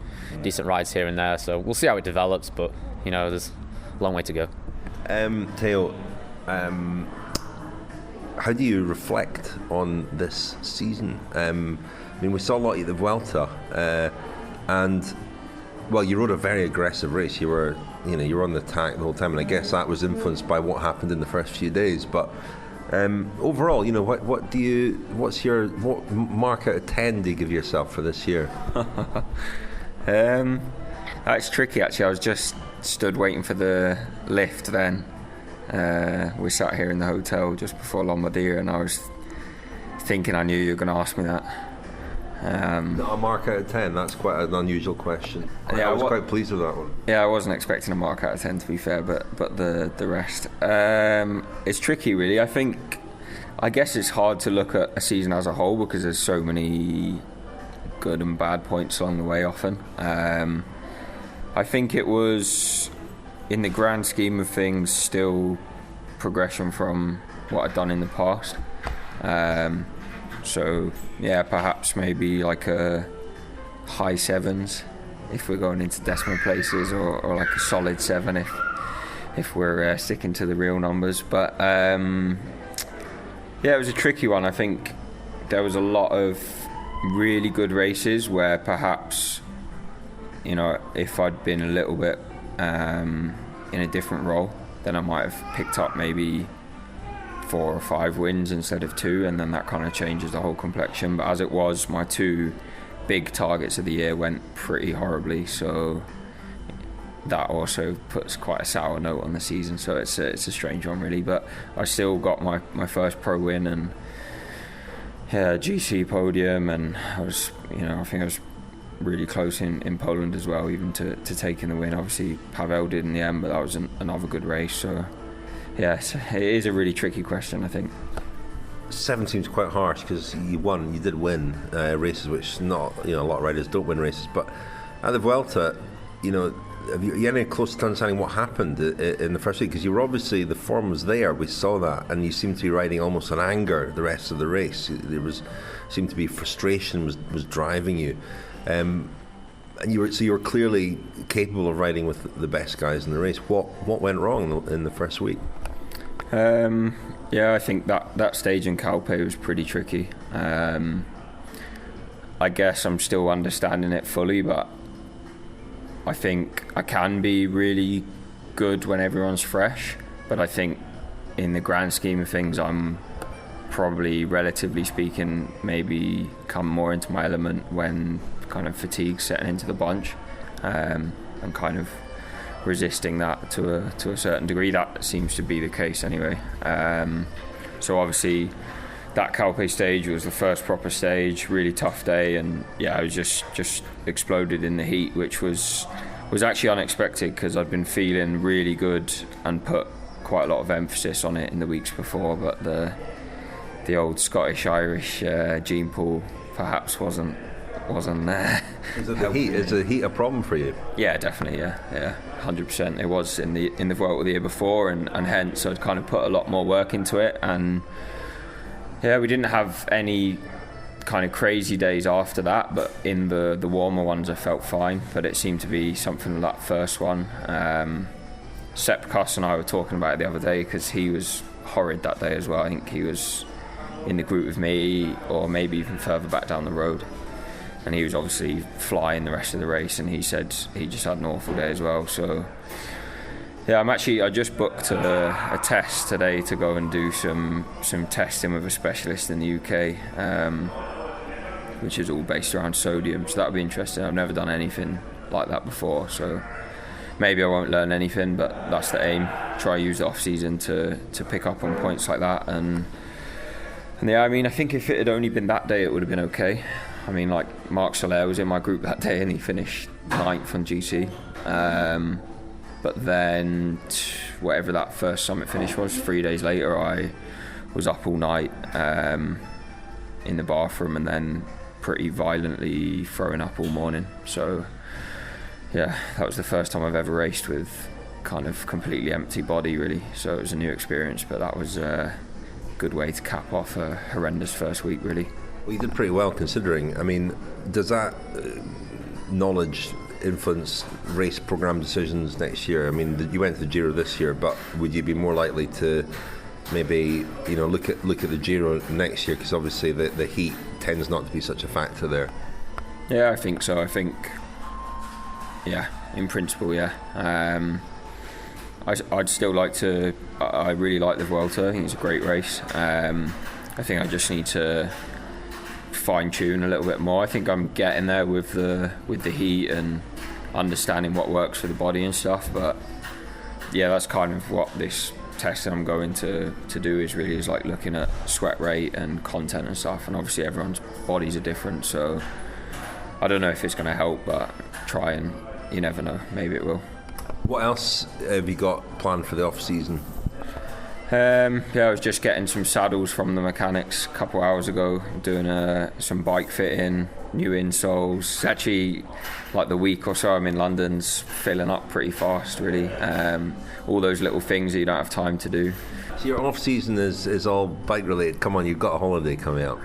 decent rides here and there. So we'll see how it develops, but, you know, there's a long way to go. Theo, how do you reflect on this season? I mean, we saw a lot of the Vuelta, and well, you rode a very aggressive race. You were on the attack the whole time, and I guess that was influenced by what happened in the first few days. But overall, you know, what mark out of 10 do you give yourself for this year? It's tricky, actually. I was just stood waiting for the lift then. We sat here in the hotel just before Lombardia, and I was thinking I knew you were going to ask me that. Not a mark out of 10, that's quite an unusual question. I was quite pleased with that one. Yeah, I wasn't expecting a mark out of 10, to be fair, but the rest. It's tricky, really. I guess it's hard to look at a season as a whole because there's so many good and bad points along the way often. I think it was, in the grand scheme of things, still progression from what I'd done in the past. So yeah, perhaps maybe like a high 7s if we're going into decimal places, or like a solid 7 if we're sticking to the real numbers. But it was a tricky one. I think there was a lot of really good races where perhaps, you know, if I'd been a little bit in a different role, then I might have picked up maybe 4 or 5 wins instead of 2, and then that kind of changes the whole complexion. But as it was, my 2 big targets of the year went pretty horribly, so that also puts quite a sour note on the season. So it's a strange one really. But I still got my first pro win and GC podium, and I think I was really close in Poland as well, even to taking the win. Obviously Pavel did in the end, but that was another good race. So yeah, it is a really tricky question, I think. 7 seems quite harsh because you did win races, which not a lot of riders don't win races. But at the Vuelta, have you any close to understanding what happened in the first week? Because you were obviously, the form was there, we saw that, and you seemed to be riding almost on anger the rest of the race. Seemed to be frustration was driving you, and you were clearly capable of riding with the best guys in the race. What went wrong in the first week? I think that stage in Calpe was pretty tricky. I guess I'm still understanding it fully, but I think I can be really good when everyone's fresh, but I think in the grand scheme of things I'm probably, relatively speaking, maybe come more into my element when kind of fatigue's setting into the bunch, and kind of resisting that to a certain degree. That seems to be the case anyway. So obviously that Calpe stage was the first proper stage, really tough day, and I was just exploded in the heat, which was actually unexpected because I'd been feeling really good and put quite a lot of emphasis on it in the weeks before, but the old Scottish-Irish gene pool perhaps wasn't there. Is the heat a problem for you? Yeah, definitely. Yeah, 100%. It was in the Vuelta the year before, and hence I'd kind of put a lot more work into it. And we didn't have any kind of crazy days after that, but in the warmer ones I felt fine. But it seemed to be something like that first one. Sepp Kuss and I were talking about it the other day because he was horrid that day as well. I think he was in the group with me, or maybe even further back down the road. And he was obviously flying the rest of the race, and he said he just had an awful day as well. So I just booked a test today to go and do some testing with a specialist in the UK, which is all based around sodium, so that'll be interesting. I've never done anything like that before, so maybe I won't learn anything, but that's the aim. Try use the off season to pick up on points like that, and I think if it had only been that day it would have been okay. I mean, like Marc Soler was in my group that day and he finished 9th on GC. But then, whatever that first summit finish was, 3 days later, I was up all night in the bathroom and then pretty violently throwing up all morning. So, that was the first time I've ever raced with kind of completely empty body, really. So it was a new experience, but that was a good way to cap off a horrendous first week, really. Well, you did pretty well considering. I mean, does that knowledge influence race programme decisions next year? I mean, you went to the Giro this year, but would you be more likely to maybe look at the Giro next year? Because obviously the heat tends not to be such a factor there. Yeah, I think so. I think, in principle, I'd still like to. I really like the Vuelta. I think it's a great race. I think I just need to fine-tune a little bit more. I think I'm getting there with the heat and understanding what works for the body and stuff, but that's kind of what this test that I'm going to do is like looking at sweat rate and content and stuff, and obviously everyone's bodies are different, so I don't know if it's going to help, but try, and you never know, maybe it will. What else have you got planned for the off-season? I was just getting some saddles from the mechanics a couple hours ago, doing some bike fitting, new insoles. Actually, like the week or so I'm in London's filling up pretty fast, really. All those little things that you don't have time to do. So your off-season is all bike-related. Come on, you've got a holiday coming up.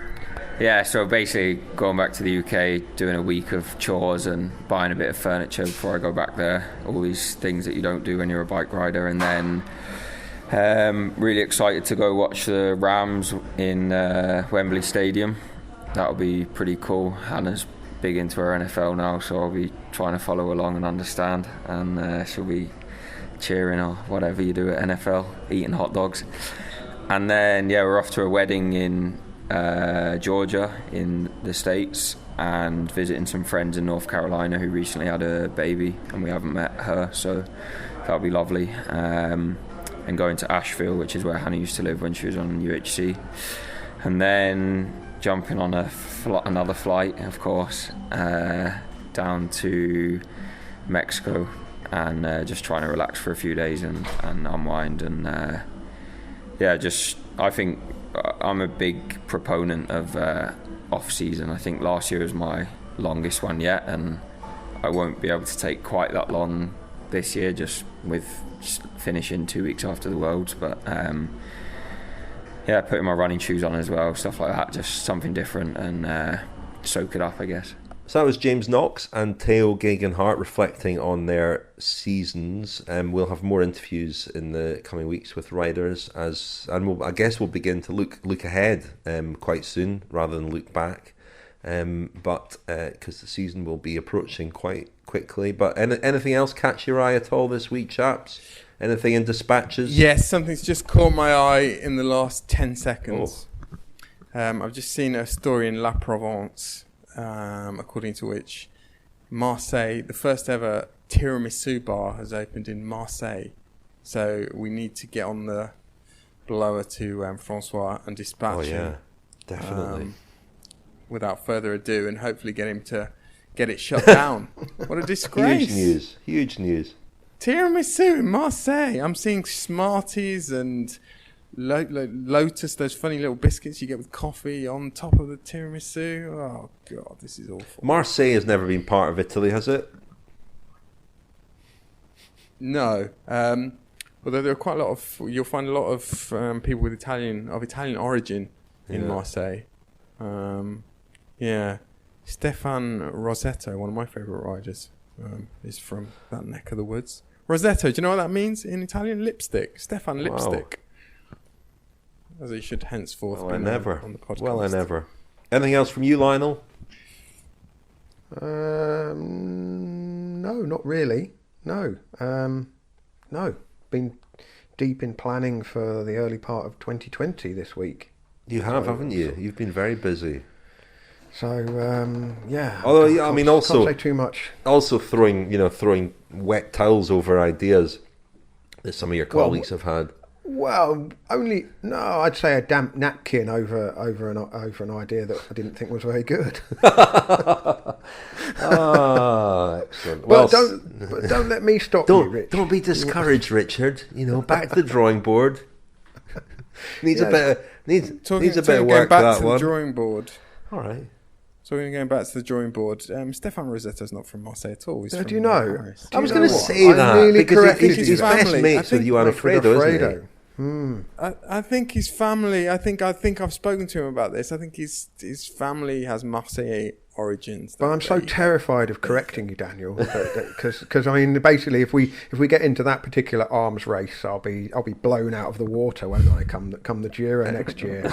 Yeah, so basically going back to the UK, doing a week of chores and buying a bit of furniture before I go back there. All these things that you don't do when you're a bike rider, and then really excited to go watch the Rams in Wembley Stadium. That'll be pretty cool. Hannah's big into her NFL now, so I'll be trying to follow along and understand, and she'll be cheering or whatever you do at NFL, eating hot dogs. And then we're off to a wedding in Georgia in the States, and visiting some friends in North Carolina who recently had a baby and we haven't met her, so that'll be lovely. And going to Asheville, which is where Hannah used to live when she was on UHC, and then jumping on another flight, of course, down to Mexico, and just trying to relax for a few days and unwind. And I think I'm a big proponent of off season. I think last year was my longest one yet, and I won't be able to take quite that long this year, just finishing 2 weeks after the Worlds. But putting my running shoes on as well, stuff like that, just something different, and soak it up, I guess. So that was James Knox and Geoghegan Hart reflecting on their seasons. We'll have more interviews in the coming weeks with riders, I guess we'll begin to look ahead quite soon rather than look back. But because the season will be approaching quite quickly. But anything else catch your eye at all this week, chaps? Anything in dispatches? Yes, something's just caught my eye in the last 10 seconds. I've just seen a story in La Provence, according to which Marseille, the first ever tiramisu bar, has opened in Marseille. So we need to get on the blower to Francois and dispatch him. Definitely. Without further ado, and hopefully get him to get it shut down. What a disgrace. Huge news. Tiramisu in Marseille. I'm seeing Smarties and Lotus, those funny little biscuits you get with coffee on top of the tiramisu. Oh, God, this is awful. Marseille has never been part of Italy, has it? No. Although there are quite a lot of... You'll find a lot of people with Italian origin in Marseille. Stefan Rosetto, one of my favourite riders, is from that neck of the woods. Rosetto, do you know what that means in Italian? Lipstick. Stefan Lipstick. As he should henceforth be on the podcast. Well, I never. Anything else from you, Lionel? No, not really. No. Been deep in planning for the early part of 2020 this week. You have, haven't you? You've been very busy. So, Although, I mean, also can't say too much. Also throwing wet towels over ideas that some of your colleagues have had. Well, I'd say a damp napkin over an idea that I didn't think was very good. Excellent. But don't let me stop you, Rich. Don't be discouraged, Richard. Back to the drawing board. Needs a bit of work. Back that to one. the drawing board. All right. So we're going back to the drawing board. Stefan Rosetto's not from Marseille at all. He's from do you know? Paris. I was going to say that really because his best family. mates with Johan Alfredo, isn't he? I think his family. I think I've spoken to him about this. I think his family has Marseille origins. But I'm so terrified of correcting you, Daniel, because I mean, basically, if we get into that particular arms race, I'll be blown out of the water, won't I? Come the Giro next year,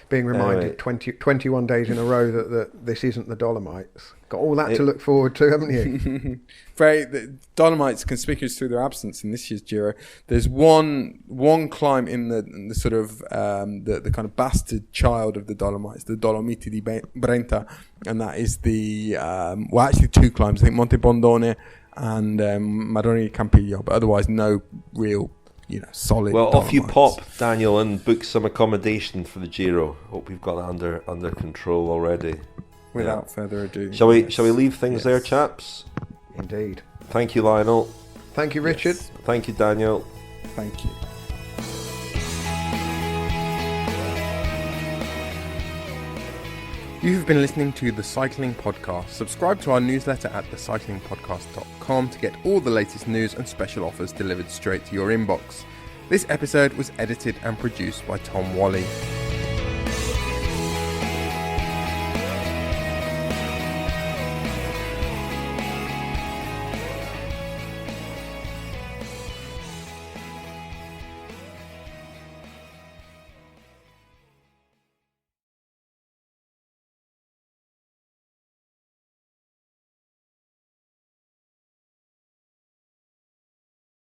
being reminded 21 days in a row that this isn't the Dolomites. Got all that to look forward to, haven't you? The Dolomites conspicuous through their absence in this year's Giro. There's one climb in the sort of the kind of bastard child of the Dolomites, the Dolomiti di Brenta, and that is the actually two climbs. I think Monte Bondone and Madrone Campiglio, but otherwise no real solid. Well, Dolomites. off you pop, Daniel, and book some accommodation for the Giro. Hope we've got that under control already. Without further ado, shall we leave things there, chaps? Indeed. Thank you, Lionel. Thank you, Richard. Yes. Thank you, Daniel. Thank you. You have been listening to The Cycling Podcast. Subscribe to our newsletter at thecyclingpodcast.com to get all the latest news and special offers delivered straight to your inbox. This episode was edited and produced by Tom Wally.